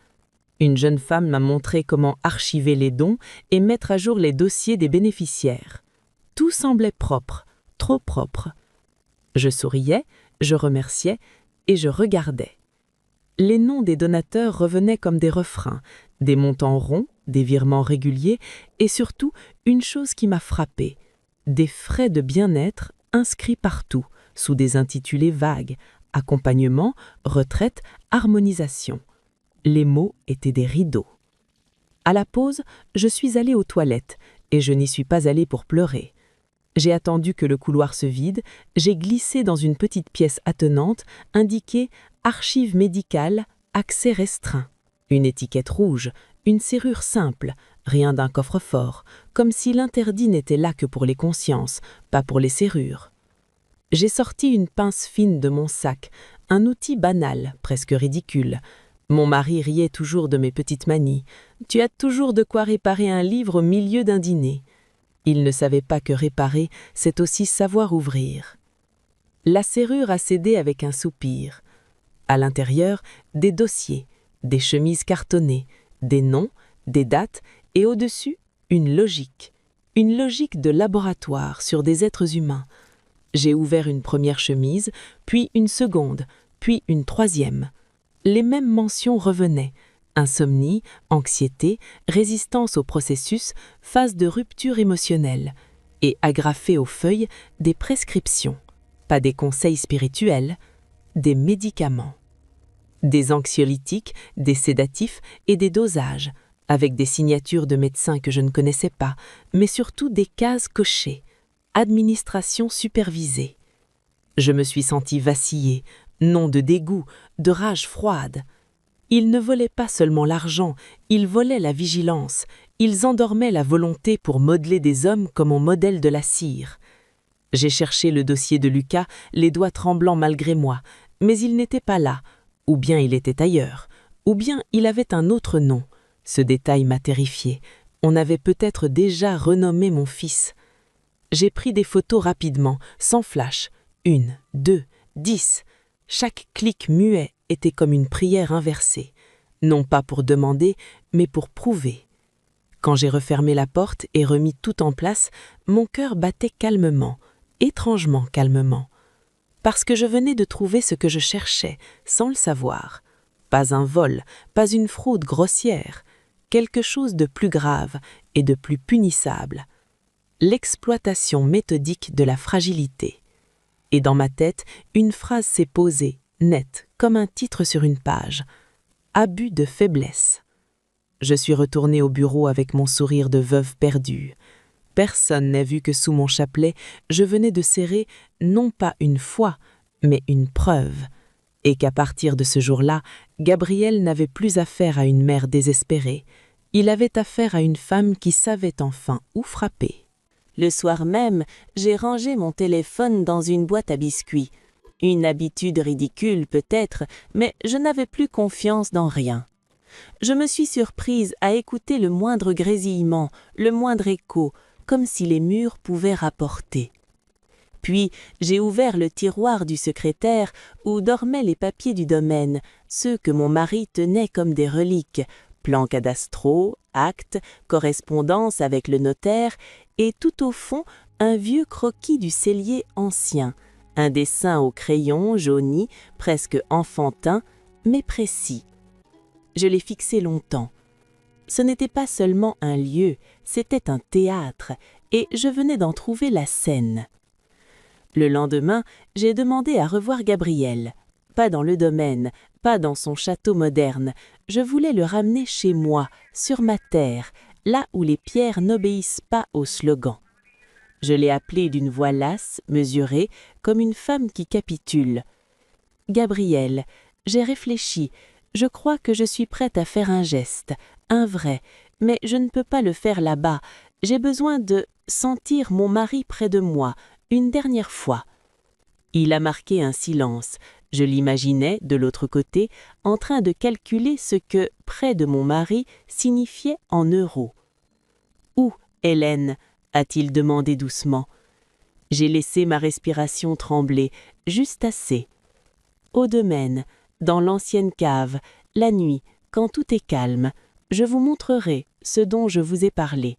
Une jeune femme m'a montré comment archiver les dons et mettre à jour les dossiers des bénéficiaires. Tout semblait propre, trop propre. Je souriais, je remerciais et je regardais. Les noms des donateurs revenaient comme des refrains, des montants ronds, des virements réguliers et surtout une chose qui m'a frappée, des frais de bien-être inscrits partout, sous des intitulés vagues, accompagnement, retraite, harmonisation. Les mots étaient des rideaux. À la pause, je suis allée aux toilettes et je n'y suis pas allée pour pleurer. J'ai attendu que le couloir se vide, j'ai glissé dans une petite pièce attenante indiquée « Archives médicales, accès restreint ». Une étiquette rouge, une serrure simple, rien d'un coffre-fort, comme si l'interdit n'était là que pour les consciences, pas pour les serrures. J'ai sorti une pince fine de mon sac, un outil banal, presque ridicule. Mon mari riait toujours de mes petites manies. « Tu as toujours de quoi réparer un livre au milieu d'un dîner ». Il ne savait pas que réparer, c'est aussi savoir ouvrir. La serrure a cédé avec un soupir. À l'intérieur, des dossiers, des chemises cartonnées, des noms, des dates et au-dessus, une logique de laboratoire sur des êtres humains. J'ai ouvert une première chemise, puis une seconde, puis une troisième. Les mêmes mentions revenaient. Insomnie, anxiété, résistance au processus, phase de rupture émotionnelle, et agrafées aux feuilles des prescriptions, pas des conseils spirituels, des médicaments. Des anxiolytiques, des sédatifs et des dosages, avec des signatures de médecins que je ne connaissais pas, mais surtout des cases cochées, administration supervisée. Je me suis sentie vaciller, non de dégoût, de rage froide. Ils ne volaient pas seulement l'argent, ils volaient la vigilance, ils endormaient la volonté pour modeler des hommes comme on modèle de la cire. J'ai cherché le dossier de Lucas, les doigts tremblants malgré moi, Mais il n'était pas là, ou bien il était ailleurs, ou bien il avait un autre nom. Ce détail m'a terrifié. On avait peut-être déjà renommé mon fils. J'ai pris des photos rapidement, sans flash. 1, 2, 10. Chaque clic muet était comme une prière inversée. Non pas pour demander, mais pour prouver. Quand j'ai refermé la porte et remis tout en place, mon cœur battait calmement, étrangement calmement. Parce que je venais de trouver ce que je cherchais, sans le savoir. Pas un vol, pas une fraude grossière, quelque chose de plus grave et de plus punissable. L'exploitation méthodique de la fragilité. Et dans ma tête, une phrase s'est posée, nette, comme un titre sur une page. Abus de faiblesse. Je suis retournée au bureau avec mon sourire de veuve perdue. Personne n'a vu que sous mon chapelet, je venais de serrer non pas une foi, mais une preuve. Et qu'à partir de ce jour-là, Gabriel n'avait plus affaire à une mère désespérée. Il avait affaire à une femme qui savait enfin où frapper. Le soir même, j'ai rangé mon téléphone dans une boîte à biscuits. Une habitude ridicule peut-être, mais je n'avais plus confiance dans rien. Je me suis surprise à écouter le moindre grésillement, le moindre écho, comme si les murs pouvaient rapporter. Puis j'ai ouvert le tiroir du secrétaire où dormaient les papiers du domaine, ceux que mon mari tenait comme des reliques, plans cadastraux, actes, correspondance avec le notaire, et tout au fond un vieux croquis du cellier ancien, un dessin au crayon jauni, presque enfantin, mais précis. Je l'ai fixé longtemps. Ce n'était pas seulement un lieu, c'était un théâtre, et je venais d'en trouver la scène. Le lendemain, j'ai demandé à revoir Gabriel. Pas dans le domaine, pas dans son château moderne. Je voulais le ramener chez moi, sur ma terre, là où les pierres n'obéissent pas au slogan. Je l'ai appelé d'une voix lasse, mesurée, comme une femme qui capitule. « Gabriel, j'ai réfléchi. Je crois que je suis prête à faire un geste, un vrai, mais je ne peux pas le faire là-bas. J'ai besoin de sentir mon mari près de moi, une dernière fois. » Il a marqué un silence. Je l'imaginais, de l'autre côté, en train de calculer ce que « près de mon mari » signifiait en euros. « Où, Hélène ?» a-t-il demandé doucement. J'ai laissé ma respiration trembler, juste assez. « Au domaine, dans l'ancienne cave, la nuit, quand tout est calme, je vous montrerai ce dont je vous ai parlé. »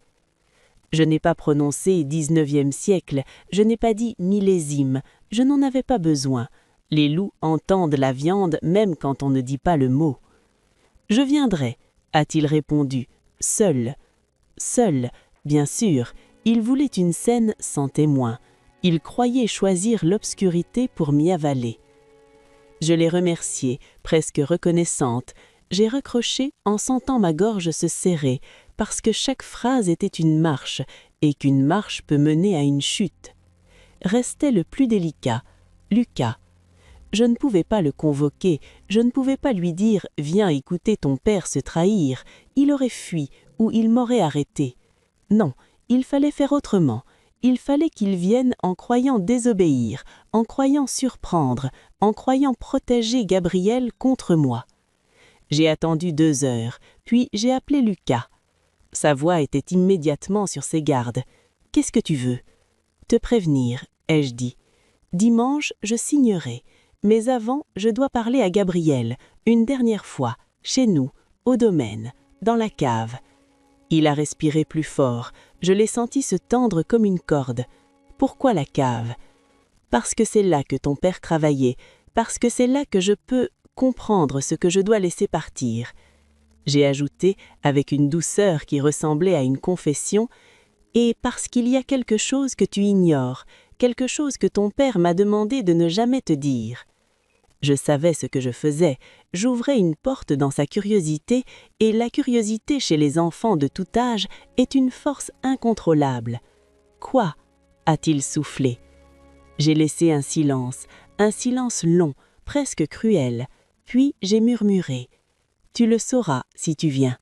Je n'ai pas prononcé 19e siècle, je n'ai pas dit millésime, je n'en avais pas besoin. Les loups entendent la viande même quand on ne dit pas le mot. « Je viendrai, » a-t-il répondu, seul. Seul, bien sûr, il voulait une scène sans témoin. Il croyait choisir l'obscurité pour m'y avaler. Je l'ai remercié, presque reconnaissante. J'ai recroché en sentant ma gorge se serrer, parce que chaque phrase était une marche, et qu'une marche peut mener à une chute. Restait le plus délicat, Lucas. Je ne pouvais pas le convoquer, je ne pouvais pas lui dire « Viens écouter ton père se trahir », il aurait fui ou il m'aurait arrêté. Non, il fallait faire autrement. Il fallait qu'il vienne en croyant désobéir, en croyant surprendre, en croyant protéger Gabriel contre moi. J'ai attendu 2 heures, puis j'ai appelé Lucas. Sa voix était immédiatement sur ses gardes. « Qu'est-ce que tu veux ?»« Te prévenir, » ai-je dit. « Dimanche, je signerai, mais avant, je dois parler à Gabriel, une dernière fois, chez nous, au domaine, dans la cave. » Il a respiré plus fort. Je l'ai senti se tendre comme une corde. Pourquoi la cave? Parce que c'est là que ton père travaillait, parce que c'est là que je peux comprendre ce que je dois laisser partir. J'ai ajouté, avec une douceur qui ressemblait à une confession, et parce qu'il y a quelque chose que tu ignores, quelque chose que ton père m'a demandé de ne jamais te dire. Je savais ce que je faisais, j'ouvrais une porte dans sa curiosité, et la curiosité chez les enfants de tout âge est une force incontrôlable. « Quoi ?» a-t-il soufflé. J'ai laissé un silence long, presque cruel, puis j'ai murmuré. « Tu le sauras si tu viens. »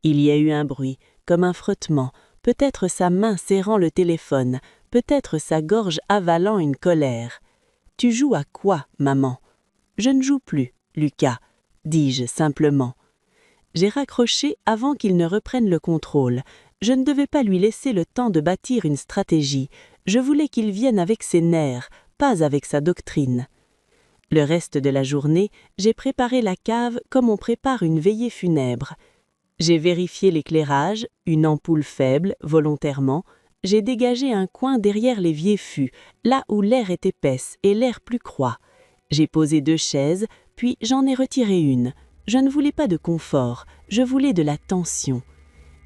Il y a eu un bruit, comme un frottement, peut-être sa main serrant le téléphone, peut-être sa gorge avalant une colère. « Tu joues à quoi, maman ?» Je ne joue plus, Lucas, dis-je simplement. J'ai raccroché avant qu'il ne reprenne le contrôle. Je ne devais pas lui laisser le temps de bâtir une stratégie. Je voulais qu'il vienne avec ses nerfs, pas avec sa doctrine. Le reste de la journée, j'ai préparé la cave comme on prépare une veillée funèbre. J'ai vérifié l'éclairage, une ampoule faible, volontairement. J'ai dégagé un coin derrière les vieux fûts, là où l'air est épaisse et l'air plus croît. J'ai posé 2 chaises, puis j'en ai retiré une. Je ne voulais pas de confort, je voulais de la tension.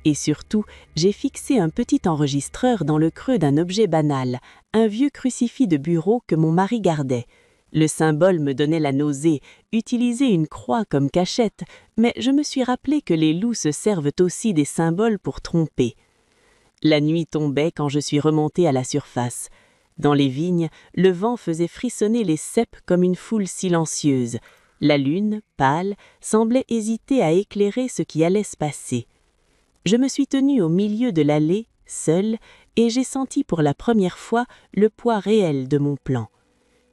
Et surtout, j'ai fixé un petit enregistreur dans le creux d'un objet banal, un vieux crucifix de bureau que mon mari gardait. Le symbole me donnait la nausée, utiliser une croix comme cachette, mais je me suis rappelé que les loups se servent aussi des symboles pour tromper. La nuit tombait quand je suis remontée à la surface. Dans les vignes, le vent faisait frissonner les ceps comme une foule silencieuse. La lune, pâle, semblait hésiter à éclairer ce qui allait se passer. Je me suis tenue au milieu de l'allée, seule, et j'ai senti pour la première fois le poids réel de mon plan.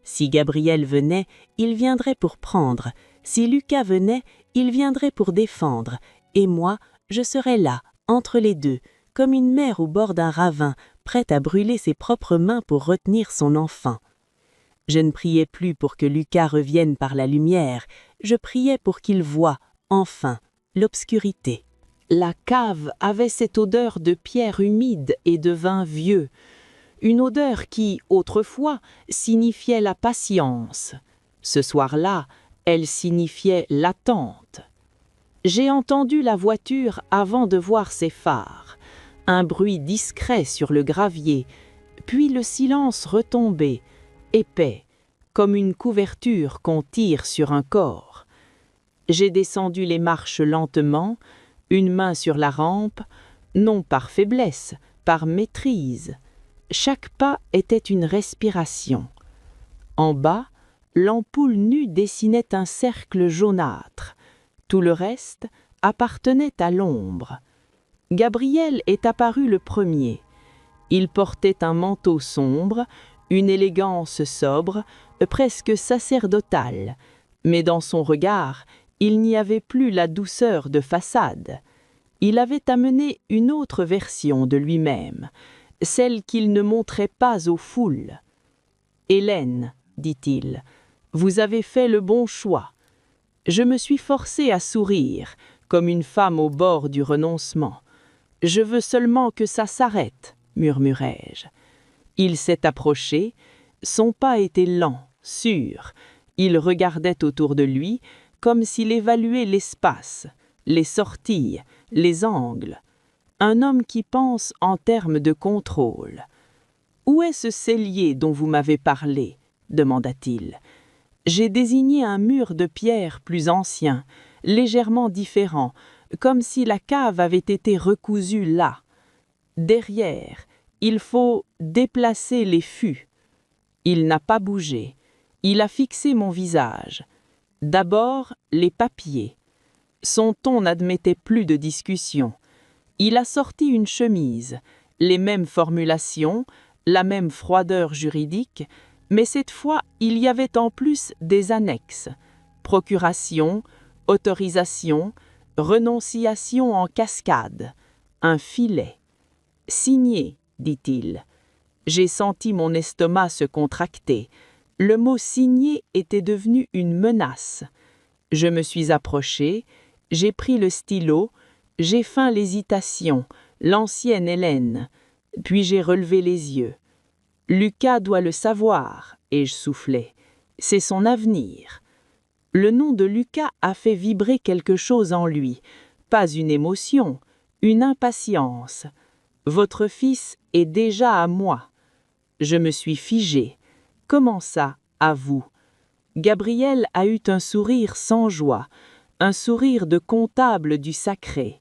Si Gabriel venait, il viendrait pour prendre. Si Lucas venait, il viendrait pour défendre. Et moi, je serais là, entre les deux, comme une mère au bord d'un ravin, prête à brûler ses propres mains pour retenir son enfant. Je ne priais plus pour que Lucas revienne par la lumière, je priais pour qu'il voie, enfin, l'obscurité. La cave avait cette odeur de pierre humide et de vin vieux, une odeur qui, autrefois, signifiait la patience. Ce soir-là, elle signifiait l'attente. J'ai entendu la voiture avant de voir ses phares, un bruit discret sur le gravier, puis le silence retombé, épais, comme une couverture qu'on tire sur un corps. J'ai descendu les marches lentement, une main sur la rampe, non par faiblesse, par maîtrise. Chaque pas était une respiration. En bas, l'ampoule nue dessinait un cercle jaunâtre. Tout le reste appartenait à l'ombre. Gabriel est apparu le premier. Il portait un manteau sombre, une élégance sobre, presque sacerdotale, mais dans son regard, il n'y avait plus la douceur de façade. Il avait amené une autre version de lui-même, celle qu'il ne montrait pas aux foules. « Hélène, dit-il, vous avez fait le bon choix. » Je me suis forcée à sourire, comme une femme au bord du renoncement. « Je veux seulement que ça s'arrête, » murmurai-je. Il s'est approché, son pas était lent, sûr. Il regardait autour de lui, comme s'il évaluait l'espace, les sorties, les angles. Un homme qui pense en termes de contrôle. « Où est ce cellier dont vous m'avez parlé ?» demanda-t-il. J'ai désigné un mur de pierre plus ancien, légèrement différent, comme si la cave avait été recousue là. Derrière, il faut déplacer les fûts. Il n'a pas bougé. Il a fixé mon visage. D'abord, les papiers. Son ton n'admettait plus de discussion. Il a sorti une chemise, les mêmes formulations, la même froideur juridique, mais cette fois, il y avait en plus des annexes. Procuration, autorisation, renonciation en cascade, un filet. « Signé », dit-il. J'ai senti mon estomac se contracter. Le mot « signé » était devenu une menace. Je me suis approchée, j'ai pris le stylo, j'ai feint l'hésitation, l'ancienne Hélène, puis j'ai relevé les yeux. Lucas doit le savoir, ai-je soufflé. C'est son avenir. Le nom de Lucas a fait vibrer quelque chose en lui, pas une émotion, une impatience. Votre fils est déjà à moi. Je me suis figée. Comment ça, à vous? Gabriel a eu un sourire sans joie, un sourire de comptable du sacré.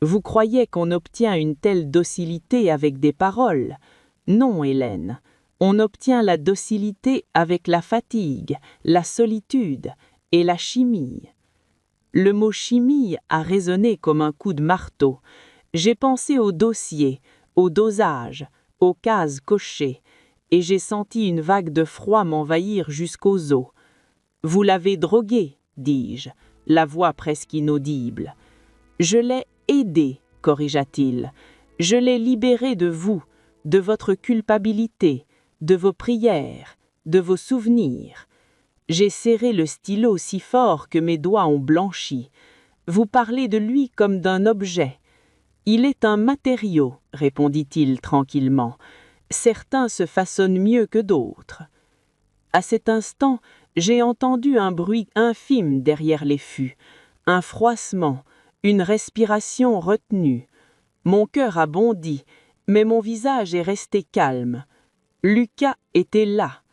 Vous croyez qu'on obtient une telle docilité avec des paroles? Non, Hélène. On obtient la docilité avec la fatigue, la solitude et la chimie. Le mot chimie a résonné comme un coup de marteau. J'ai pensé au dossier, au dosage, aux cases cochées, et j'ai senti une vague de froid m'envahir jusqu'aux os. Vous l'avez drogué, dis-je, la voix presque inaudible. Je l'ai aidé, corrigea-t-il. Je l'ai libéré de vous, de votre culpabilité, de vos prières, de vos souvenirs. J'ai serré le stylo si fort que mes doigts ont blanchi. Vous parlez de lui comme d'un objet. Il est un matériau, répondit-il tranquillement. Certains se façonnent mieux que d'autres. À cet instant, j'ai entendu un bruit infime derrière les fûts, un froissement, une respiration retenue. Mon cœur a bondi, mais mon visage est resté calme. Lucas était là.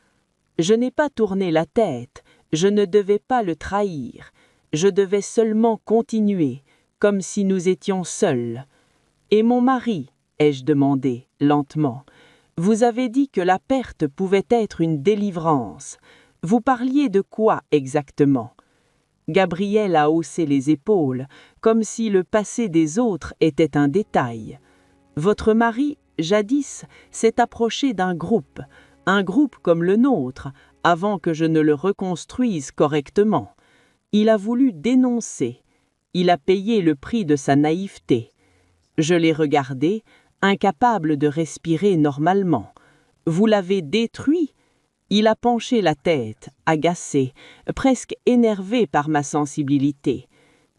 Je n'ai pas tourné la tête, je ne devais pas le trahir. Je devais seulement continuer, comme si nous étions seuls. « Et mon mari ?» ai-je demandé, lentement. « Vous avez dit que la perte pouvait être une délivrance. Vous parliez de quoi exactement ?» Gabriel a haussé les épaules, comme si le passé des autres était un détail. « Votre mari, jadis, s'est approché d'un groupe comme le nôtre, avant que je ne le reconstruise correctement. Il a voulu dénoncer. Il a payé le prix de sa naïveté. Je l'ai regardé, incapable de respirer normalement. Vous l'avez détruit ? Il a penché la tête, agacé, presque énervé par ma sensibilité.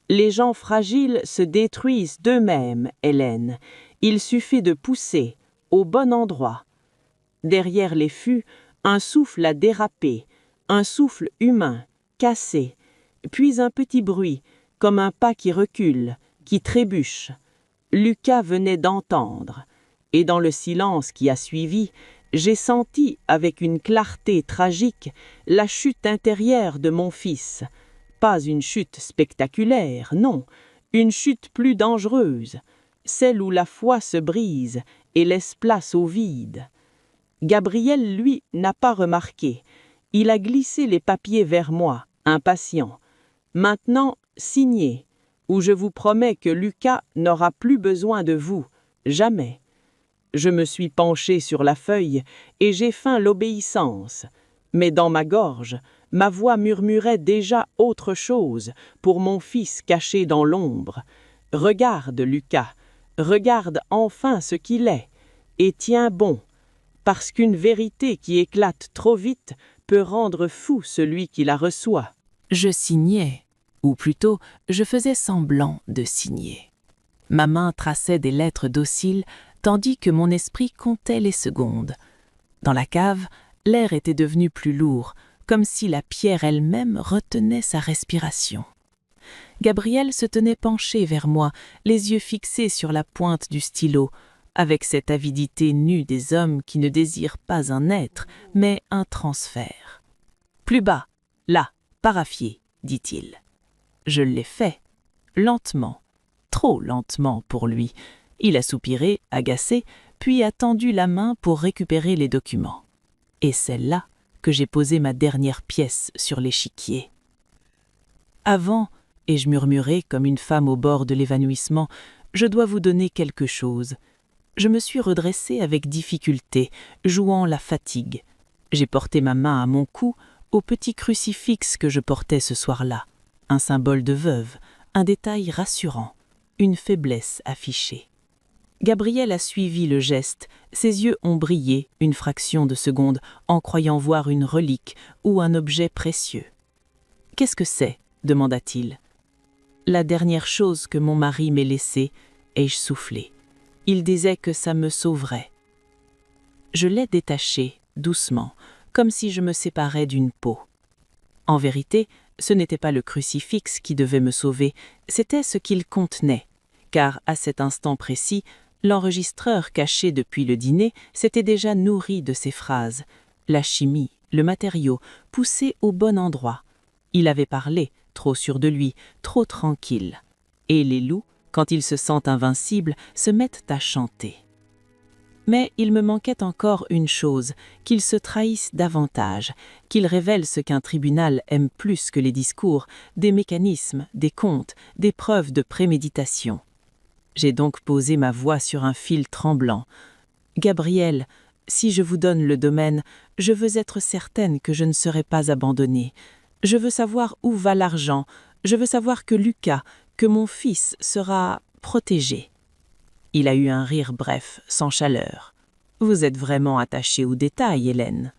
Les gens fragiles se détruisent d'eux-mêmes, Hélène. Il suffit de pousser, au bon endroit. Derrière les fûts, un souffle a dérapé, un souffle humain, cassé, puis un petit bruit, comme un pas qui recule, qui trébuche. Lucas venait d'entendre, et dans le silence qui a suivi, j'ai senti avec une clarté tragique la chute intérieure de mon fils. Pas une chute spectaculaire, non, une chute plus dangereuse, celle où la foi se brise et laisse place au vide. Gabriel, lui, n'a pas remarqué. Il a glissé les papiers vers moi, impatient. Maintenant, signez, ou je vous promets que Lucas n'aura plus besoin de vous, jamais. Je me suis penché sur la feuille et j'ai feint l'obéissance. Mais dans ma gorge, ma voix murmurait déjà autre chose pour mon fils caché dans l'ombre. Regarde, Lucas, regarde enfin ce qu'il est, et tiens bon, parce qu'une vérité qui éclate trop vite peut rendre fou celui qui la reçoit. Je signais, ou plutôt, je faisais semblant de signer. Ma main traçait des lettres dociles, tandis que mon esprit comptait les secondes. Dans la cave, l'air était devenu plus lourd, comme si la pierre elle-même retenait sa respiration. Gabriel se tenait penché vers moi, les yeux fixés sur la pointe du stylo, avec cette avidité nue des hommes qui ne désirent pas un être, mais un transfert. « Plus bas, là, paraphier », dit-il. Je l'ai fait, lentement, trop lentement pour lui. Il a soupiré, agacé, puis a tendu la main pour récupérer les documents. Et c'est là que j'ai posé ma dernière pièce sur l'échiquier. Avant, et je murmurai comme une femme au bord de l'évanouissement, je dois vous donner quelque chose. Je me suis redressée avec difficulté, jouant la fatigue. J'ai porté ma main à mon cou, au petit crucifix que je portais ce soir-là. Un symbole de veuve, un détail rassurant, une faiblesse affichée. Gabriel a suivi le geste, ses yeux ont brillé une fraction de seconde en croyant voir une relique ou un objet précieux. « Qu'est-ce que c'est » demanda-t-il. « La dernière chose que mon mari m'ait laissée, ai-je soufflé. Il disait que ça me sauverait. » Je l'ai détaché, doucement, comme si je me séparais d'une peau. En vérité, ce n'était pas le crucifix qui devait me sauver, c'était ce qu'il contenait, car à cet instant précis, l'enregistreur caché depuis le dîner s'était déjà nourri de ces phrases. La chimie, le matériau, poussé au bon endroit. Il avait parlé, trop sûr de lui, trop tranquille. Et les loups, quand ils se sentent invincibles, se mettent à chanter. Mais il me manquait encore une chose, qu'ils se trahissent davantage, qu'ils révèlent ce qu'un tribunal aime plus que les discours, des mécanismes, des comptes, des preuves de préméditation. J'ai donc posé ma voix sur un fil tremblant. « Gabriel, si je vous donne le domaine, je veux être certaine que je ne serai pas abandonnée. Je veux savoir où va l'argent. Je veux savoir que Lucas, que mon fils, sera protégé. » Il a eu un rire bref, sans chaleur. « Vous êtes vraiment attachée aux détails, Hélène. »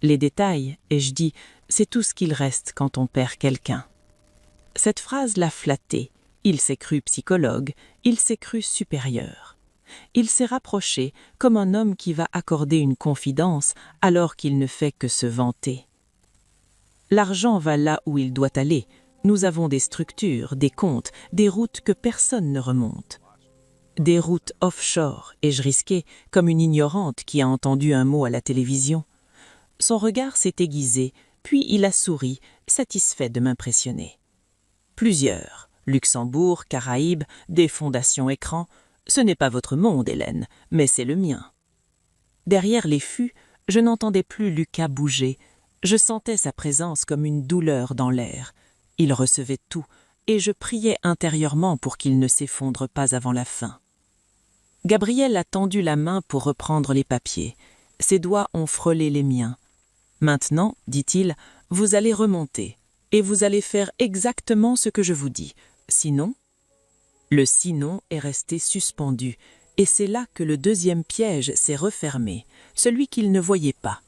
« Les détails, ai-je dit, c'est tout ce qu'il reste quand on perd quelqu'un. » Cette phrase l'a flatté. Il s'est cru psychologue, il s'est cru supérieur. Il s'est rapproché comme un homme qui va accorder une confidence alors qu'il ne fait que se vanter. L'argent va là où il doit aller. Nous avons des structures, des comptes, des routes que personne ne remonte. Des routes offshore, ai-je risqué, comme une ignorante qui a entendu un mot à la télévision. Son regard s'est aiguisé, puis il a souri, satisfait de m'impressionner. Plusieurs, Luxembourg, Caraïbes, des fondations écrans, ce n'est pas votre monde, Hélène, mais c'est le mien. Derrière les fûts, je n'entendais plus Lucas bouger, je sentais sa présence comme une douleur dans l'air. Il recevait tout, et je priais intérieurement pour qu'il ne s'effondre pas avant la fin. Gabriel a tendu la main pour reprendre les papiers. Ses doigts ont frôlé les miens. « Maintenant, dit-il, vous allez remonter, et vous allez faire exactement ce que je vous dis. Sinon ?» Le sinon est resté suspendu, et c'est là que le deuxième piège s'est refermé, celui qu'il ne voyait pas.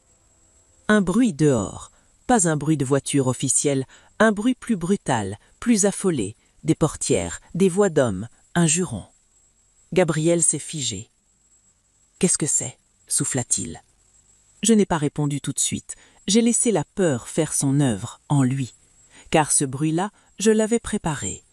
Un bruit dehors, pas un bruit de voiture officielle, un bruit plus brutal, plus affolé, des portières, des voix d'hommes, un juron. Gabriel s'est figé. « Qu'est-ce que c'est » souffla-t-il. Je n'ai pas répondu tout de suite. J'ai laissé la peur faire son œuvre en lui. Car ce bruit-là, je l'avais préparé.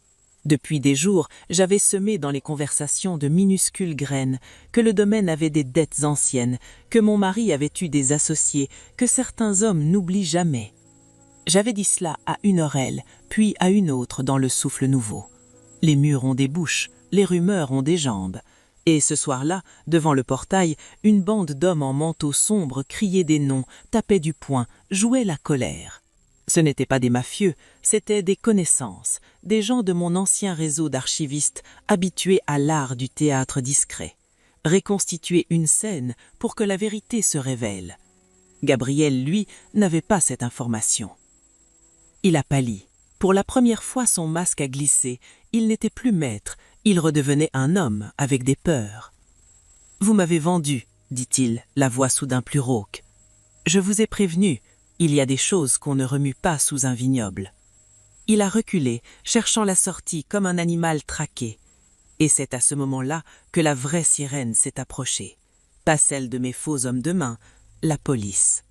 Depuis des jours, j'avais semé dans les conversations de minuscules graines, que le domaine avait des dettes anciennes, que mon mari avait eu des associés, que certains hommes n'oublient jamais. J'avais dit cela à une oreille, puis à une autre dans le souffle nouveau. Les murs ont des bouches, les rumeurs ont des jambes. Et ce soir-là, devant le portail, une bande d'hommes en manteau sombre criait des noms, tapait du poing, jouait la colère. Ce n'étaient pas des mafieux, c'étaient des connaissances, des gens de mon ancien réseau d'archivistes habitués à l'art du théâtre discret. Reconstituer une scène pour que la vérité se révèle. Gabriel, lui, n'avait pas cette information. Il a pâli. Pour la première fois, son masque a glissé. Il n'était plus maître. Il redevenait un homme avec des peurs. « Vous m'avez vendu, dit-il, la voix soudain plus rauque. Je vous ai prévenu, il y a des choses qu'on ne remue pas sous un vignoble. » Il a reculé, cherchant la sortie comme un animal traqué. Et c'est à ce moment-là que la vraie sirène s'est approchée. Pas celle de mes faux hommes de main, la police.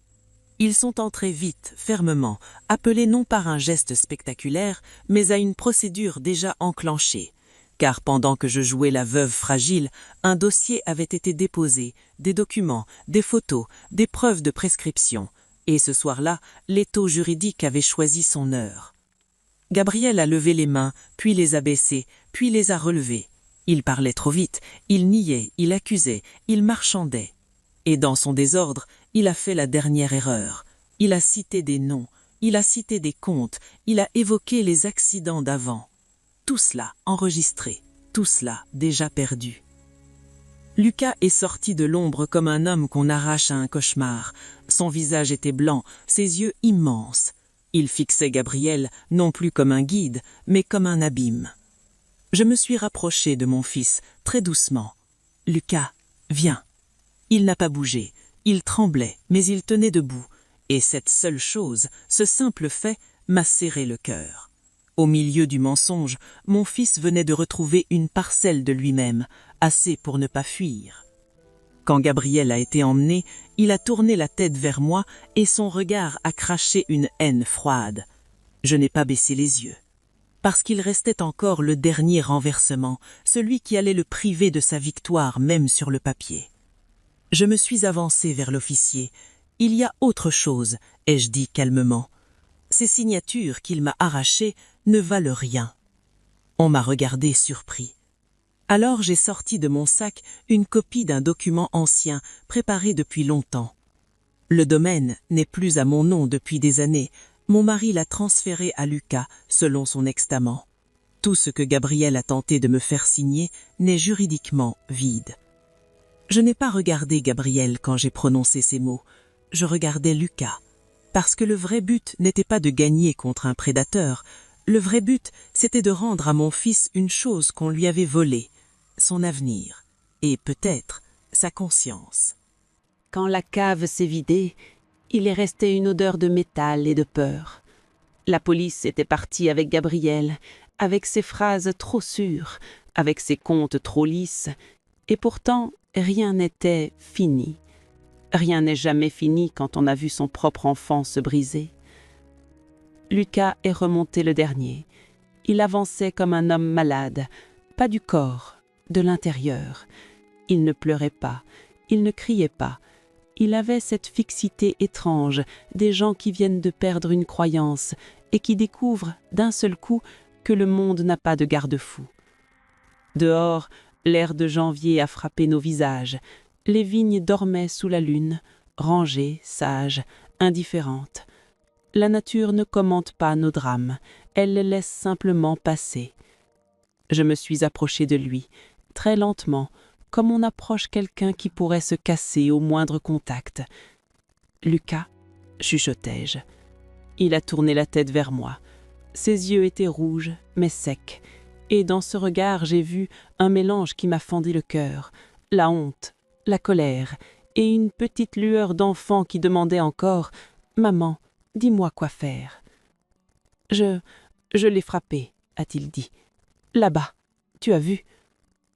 Ils sont entrés vite, fermement, appelés non par un geste spectaculaire, mais à une procédure déjà enclenchée. Car pendant que je jouais la veuve fragile, un dossier avait été déposé, des documents, des photos, des preuves de prescription, et ce soir-là, l'étau juridique avait choisi son heure. Gabriel a levé les mains, puis les a baissées, puis les a relevées. Il parlait trop vite, il niait, il accusait, il marchandait. Et dans son désordre, il a fait la dernière erreur. Il a cité des noms, il a cité des comptes, il a évoqué les accidents d'avant. Tout cela enregistré, tout cela déjà perdu. Lucas est sorti de l'ombre comme un homme qu'on arrache à un cauchemar. Son visage était blanc, ses yeux immenses. Il fixait Gabriel non plus comme un guide, mais comme un abîme. Je me suis rapproché de mon fils, très doucement. « Lucas, viens !» Il n'a pas bougé, il tremblait, mais il tenait debout. Et cette seule chose, ce simple fait, m'a serré le cœur. Au milieu du mensonge, mon fils venait de retrouver une parcelle de lui-même, assez pour ne pas fuir. Quand Gabriel a été emmené, il a tourné la tête vers moi et son regard a craché une haine froide. Je n'ai pas baissé les yeux. Parce qu'il restait encore le dernier renversement, celui qui allait le priver de sa victoire même sur le papier. Je me suis avancé vers l'officier. « Il y a autre chose », ai-je dit calmement. « Ces signatures qu'il m'a arrachées ne valent rien. » On m'a regardé surpris. Alors j'ai sorti de mon sac une copie d'un document ancien, préparé depuis longtemps. Le domaine n'est plus à mon nom depuis des années. Mon mari l'a transféré à Lucas, selon son extament. Tout ce que Gabriel a tenté de me faire signer n'est juridiquement vide. Je n'ai pas regardé Gabriel quand j'ai prononcé ces mots. Je regardais Lucas. Parce que le vrai but n'était pas de gagner contre un prédateur, le vrai but, c'était de rendre à mon fils une chose qu'on lui avait volée, son avenir, et peut-être sa conscience. Quand la cave s'est vidée, il est resté une odeur de métal et de peur. La police était partie avec Gabriel, avec ses phrases trop sûres, avec ses comptes trop lisses, et pourtant rien n'était fini. Rien n'est jamais fini quand on a vu son propre enfant se briser. Lucas est remonté le dernier. Il avançait comme un homme malade, pas du corps, de l'intérieur. Il ne pleurait pas, il ne criait pas. Il avait cette fixité étrange des gens qui viennent de perdre une croyance et qui découvrent d'un seul coup que le monde n'a pas de garde-fou. Dehors, l'air de janvier a frappé nos visages. Les vignes dormaient sous la lune, rangées, sages, indifférentes. La nature ne commente pas nos drames, elle les laisse simplement passer. Je me suis approché de lui, très lentement, comme on approche quelqu'un qui pourrait se casser au moindre contact. « Lucas » chuchotai-je. Il a tourné la tête vers moi. Ses yeux étaient rouges, mais secs, et dans ce regard j'ai vu un mélange qui m'a fendu le cœur, la honte, la colère, et une petite lueur d'enfant qui demandait encore « Maman, dis-moi quoi faire. » Je l'ai frappé, a-t-il dit. Là-bas, tu as vu?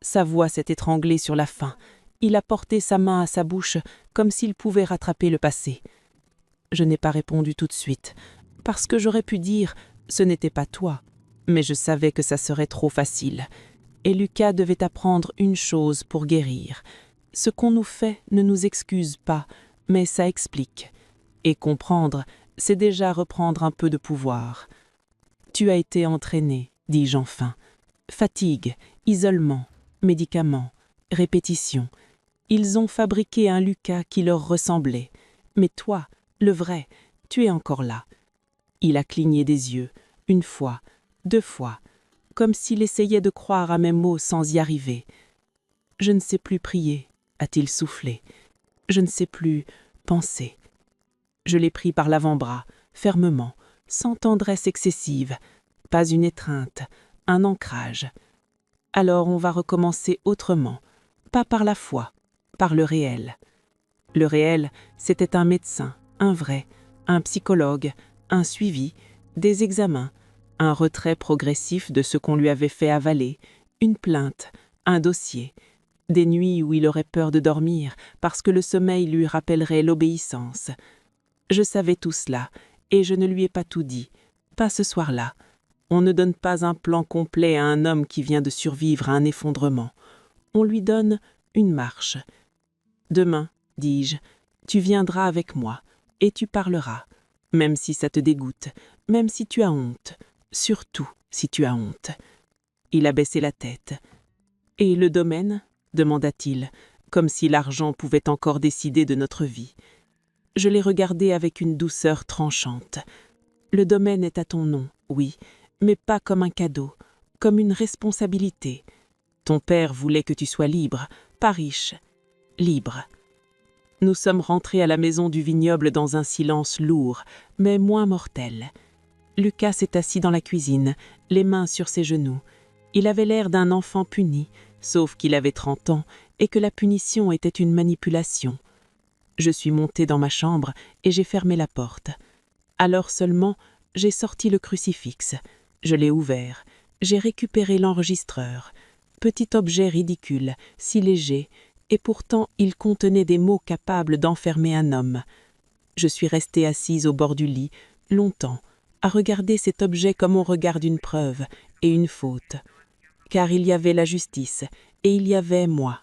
Sa voix s'est étranglée sur la fin. Il a porté sa main à sa bouche comme s'il pouvait rattraper le passé. Je n'ai pas répondu tout de suite, parce que j'aurais pu dire « ce n'était pas toi », mais je savais que ça serait trop facile. Et Lucas devait apprendre une chose pour guérir. Ce qu'on nous fait ne nous excuse pas, mais ça explique. Et comprendre, c'est déjà reprendre un peu de pouvoir. « Tu as été entraîné, dis-je enfin. Fatigue, isolement, médicaments, répétition. Ils ont fabriqué un Lucas qui leur ressemblait. Mais toi, le vrai, tu es encore là. » Il a cligné des yeux, une fois, 2 fois, comme s'il essayait de croire à mes mots sans y arriver. « Je ne sais plus prier, » a-t-il soufflé. « Je ne sais plus penser. » Je l'ai pris par l'avant-bras, fermement, sans tendresse excessive, pas une étreinte, un ancrage. Alors on va recommencer autrement, pas par la foi, par le réel. Le réel, c'était un médecin, un vrai, un psychologue, un suivi, des examens, un retrait progressif de ce qu'on lui avait fait avaler, une plainte, un dossier, des nuits où il aurait peur de dormir parce que le sommeil lui rappellerait l'obéissance. Je savais tout cela, et je ne lui ai pas tout dit, pas ce soir-là. On ne donne pas un plan complet à un homme qui vient de survivre à un effondrement. On lui donne une marche. « Demain, dis-je, tu viendras avec moi, et tu parleras, même si ça te dégoûte, même si tu as honte, surtout si tu as honte. » Il a baissé la tête. « Et le domaine ?» demanda-t-il, comme si l'argent pouvait encore décider de notre vie. Je l'ai regardé avec une douceur tranchante. « Le domaine est à ton nom, oui, mais pas comme un cadeau, comme une responsabilité. Ton père voulait que tu sois libre, pas riche, libre. » Nous sommes rentrés à la maison du vignoble dans un silence lourd, mais moins mortel. Lucas s'est assis dans la cuisine, les mains sur ses genoux. Il avait l'air d'un enfant puni, sauf qu'il avait 30 ans et que la punition était une manipulation. Je suis montée dans ma chambre et j'ai fermé la porte. Alors seulement, j'ai sorti le crucifix. Je l'ai ouvert. J'ai récupéré l'enregistreur. Petit objet ridicule, si léger, et pourtant il contenait des mots capables d'enfermer un homme. Je suis restée assise au bord du lit, longtemps, à regarder cet objet comme on regarde une preuve et une faute. Car il y avait la justice, et il y avait moi.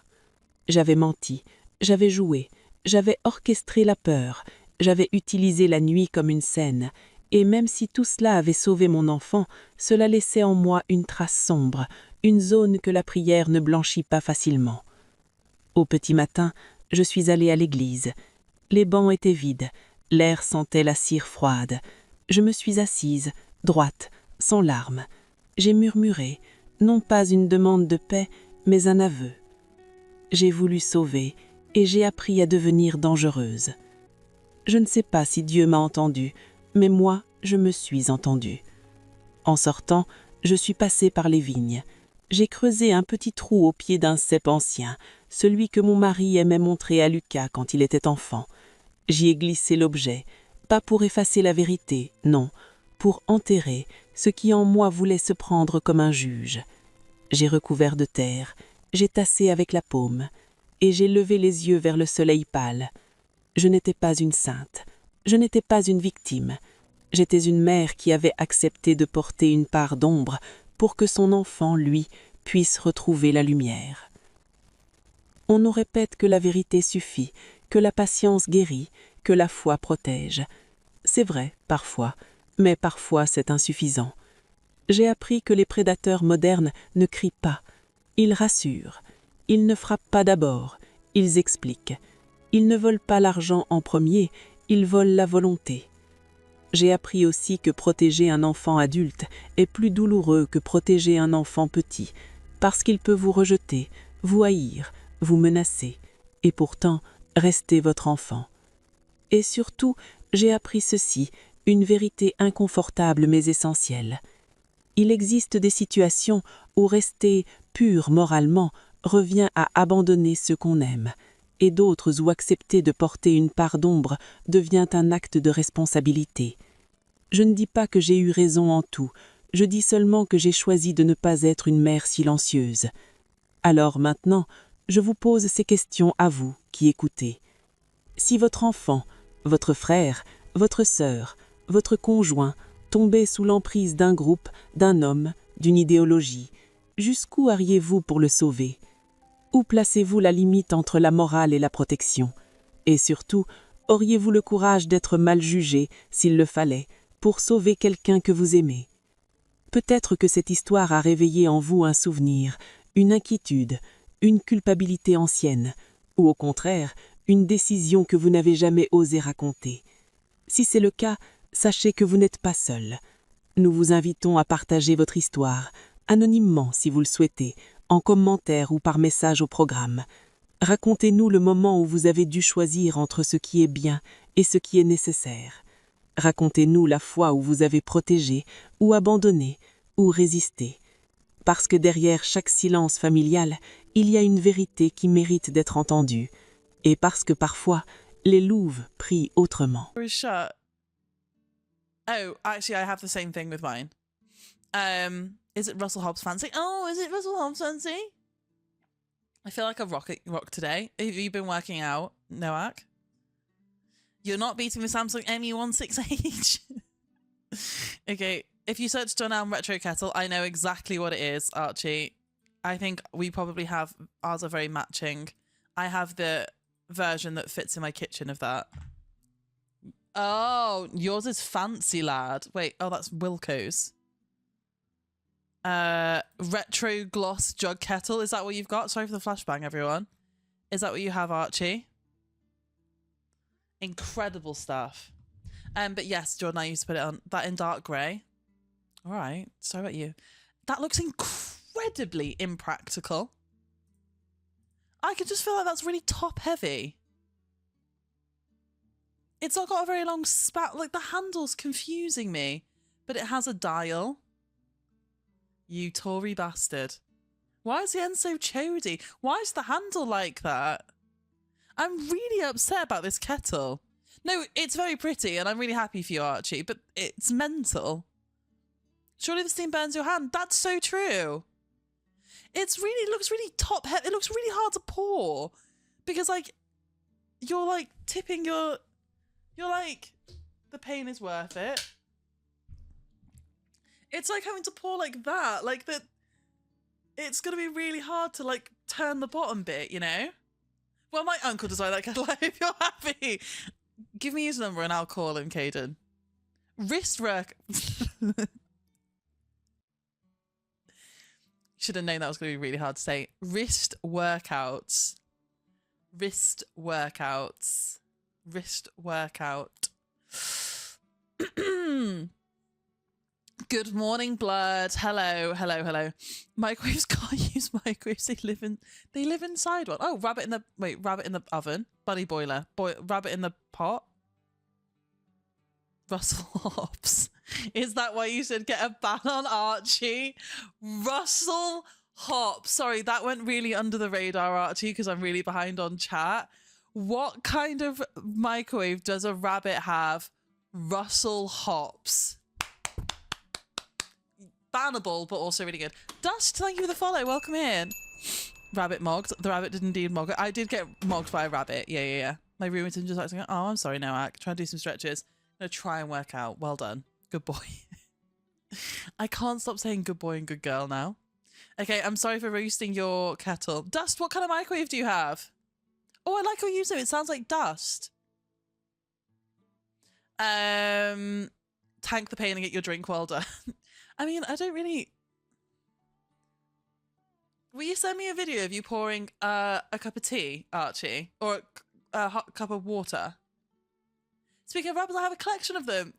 J'avais menti, j'avais joué, j'avais orchestré la peur, j'avais utilisé la nuit comme une scène, et même si tout cela avait sauvé mon enfant, cela laissait en moi une trace sombre, une zone que la prière ne blanchit pas facilement. Au petit matin, je suis allée à l'église. Les bancs étaient vides, l'air sentait la cire froide. Je me suis assise, droite, sans larmes. J'ai murmuré, non pas une demande de paix, mais un aveu. J'ai voulu sauver, et j'ai appris à devenir dangereuse. Je ne sais pas si Dieu m'a entendu, mais moi, je me suis entendu. En sortant, je suis passé par les vignes. J'ai creusé un petit trou au pied d'un cep ancien, celui que mon mari aimait montrer à Lucas quand il était enfant. J'y ai glissé l'objet, pas pour effacer la vérité, non, pour enterrer ce qui en moi voulait se prendre comme un juge. J'ai recouvert de terre, j'ai tassé avec la paume, et j'ai levé les yeux vers le soleil pâle. Je n'étais pas une sainte, je n'étais pas une victime. J'étais une mère qui avait accepté de porter une part d'ombre pour que son enfant, lui, puisse retrouver la lumière. On nous répète que la vérité suffit, que la patience guérit, que la foi protège. C'est vrai, parfois, mais parfois c'est insuffisant. J'ai appris que les prédateurs modernes ne crient pas. Ils rassurent. Ils ne frappent pas d'abord. Ils expliquent. Ils ne volent pas l'argent en premier, ils volent la volonté. J'ai appris aussi que protéger un enfant adulte est plus douloureux que protéger un enfant petit, parce qu'il peut vous rejeter, vous haïr, vous menacer, et pourtant rester votre enfant. Et surtout, j'ai appris ceci, une vérité inconfortable mais essentielle. Il existe des situations où rester pur moralement revient à abandonner ce qu'on aime, et d'autres où accepter de porter une part d'ombre devient un acte de responsabilité. Je ne dis pas que j'ai eu raison en tout, je dis seulement que j'ai choisi de ne pas être une mère silencieuse. Alors maintenant, je vous pose ces questions à vous qui écoutez. Si votre enfant, votre frère, votre sœur, votre conjoint tombait sous l'emprise d'un groupe, d'un homme, d'une idéologie, jusqu'où iriez-vous pour le sauver ? Où placez-vous la limite entre la morale et la protection ? Et surtout, auriez-vous le courage d'être mal jugé, s'il le fallait, pour sauver quelqu'un que vous aimez ? Peut-être que cette histoire a réveillé en vous un souvenir, une inquiétude, une culpabilité ancienne, ou au contraire, une décision que vous n'avez jamais osé raconter. Si c'est le cas, sachez que vous n'êtes pas seul. Nous vous invitons à partager votre histoire, anonymement si vous le souhaitez, en commentaire ou par message au programme. Racontez-nous le moment où vous avez dû choisir entre ce qui est bien et ce qui est nécessaire. Racontez-nous la fois où vous avez protégé, ou abandonné, ou résisté. Parce que derrière chaque silence familial, il y a une vérité qui mérite d'être entendue. Et parce que parfois, les louves prient autrement. Shut. Oh, actually, I have the same thing with mine. Is it Russell Hobbs fancy? Oh, is it Russell Hobbs fancy? I feel like a rock today. Have you been working out, Noak? You're not beating the Samsung ME16H. Okay, if you search Dunelm Retro Kettle, I know exactly what it is, Archie. I think we probably have, ours are very matching. I have the version that fits in my kitchen of that. Oh, yours is fancy, lad. Wait, oh, that's Wilco's. Retro gloss jug kettle. Is that what you've got? Sorry for the flashbang, everyone. Is that what you have, Archie? Incredible stuff. But yes, Jordan, I used to put it on that in dark grey. All right. Sorry about you. That looks incredibly impractical. I can just feel like that's really top heavy. It's not got a very long spout. Like, the handle's confusing me. But it has a dial. You Tory bastard. Why is the end so chody? Why is the handle like that? I'm really upset about this kettle. No, it's very pretty and I'm really happy for you, Archie, but it's mental. Surely the steam burns your hand. That's so true. It looks really top heavy. It looks really hard to pour. Because, like, you're, like, tipping your... You're like, the pain is worth it. It's like having to pour like that. Like, that. It's going to be really hard to, like, turn the bottom bit, you know? Well, my uncle designed that kettle. If you're happy, give me his number and I'll call him, Caden. Wrist work. Should have known that was going to be really hard to say. Wrist workouts. Wrist workouts. Wrist workout. Good morning, Blurred. Hello, hello, hello. Microwaves can't use microwaves. They live inside one. Oh, rabbit in the oven. Bunny boiler. Rabbit in the pot. Russell Hobbs. Is that why you should get a ban on Archie? Russell Hobbs. Sorry, that went really under the radar, Archie, because I'm really behind on chat. What kind of microwave does a rabbit have? Russell Hobbs. Bannable, but also really good. Dust, thank you for the follow. Welcome in. Rabbit mogged. The rabbit did indeed mog. I did get mogged by a rabbit. Yeah. My rheumatism just like, oh, I'm sorry, Noak. Try to do some stretches. I'm going to try and work out. Well done. Good boy. I can't stop saying good boy and good girl now. Okay, I'm sorry for roasting your kettle. Dust, what kind of microwave do you have? Oh, I like how you use it. It sounds like Dust. Tank the pain and get your drink well done. I mean, I don't really... Will you send me a video of you pouring a cup of tea, Archie? Or a hot cup of water? Speaking of rabbits, I have a collection of them.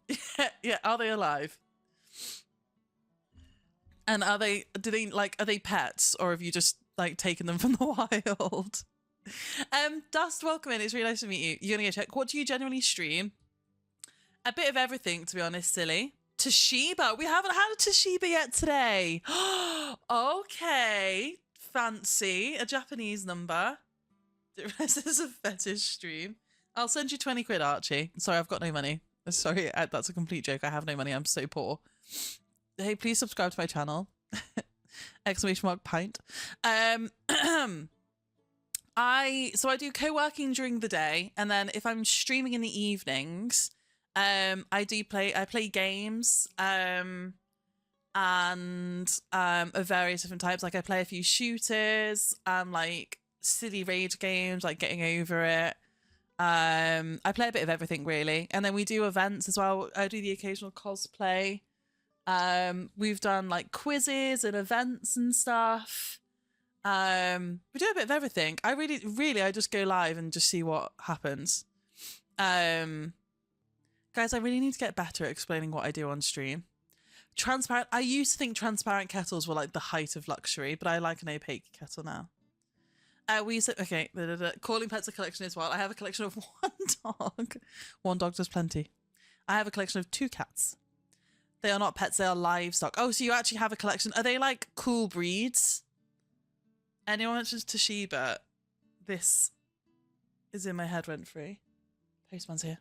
Yeah, are they alive? And are they pets? Or have you just, like, taken them from the wild? Dust, welcome in. It's really nice to meet you. You're gonna go check. What do you generally stream? A bit of everything, to be honest, silly. Toshiba. We haven't had a Toshiba yet today. Okay. Fancy. A Japanese number. This is a fetish stream. I'll send you 20 quid, Archie. Sorry, I've got no money. Sorry, that's a complete joke. I have no money. I'm so poor. Hey, please subscribe to my channel. Exclamation mark pint. I do co-working during the day, and then if I'm streaming in the evenings, I play games, and of various different types. Like I play a few shooters and like silly rage games, like Getting Over It. I play a bit of everything really, and then we do events as well. I do the occasional cosplay. We've done like quizzes and events and stuff. We do a bit of everything. I just go live and just see what happens. Guys, I really need to get better at explaining what I do on stream. Transparent. I used to think transparent kettles were like the height of luxury, but I like an opaque kettle now. Okay. Calling pets a collection as well. I have a collection of one dog. One dog does plenty. I have a collection of 2 cats. They are not pets, they are livestock. Oh, so you actually have a collection. Are they like cool breeds? Anyone mentions Toshiba? This is in my head rent free. Postman's here.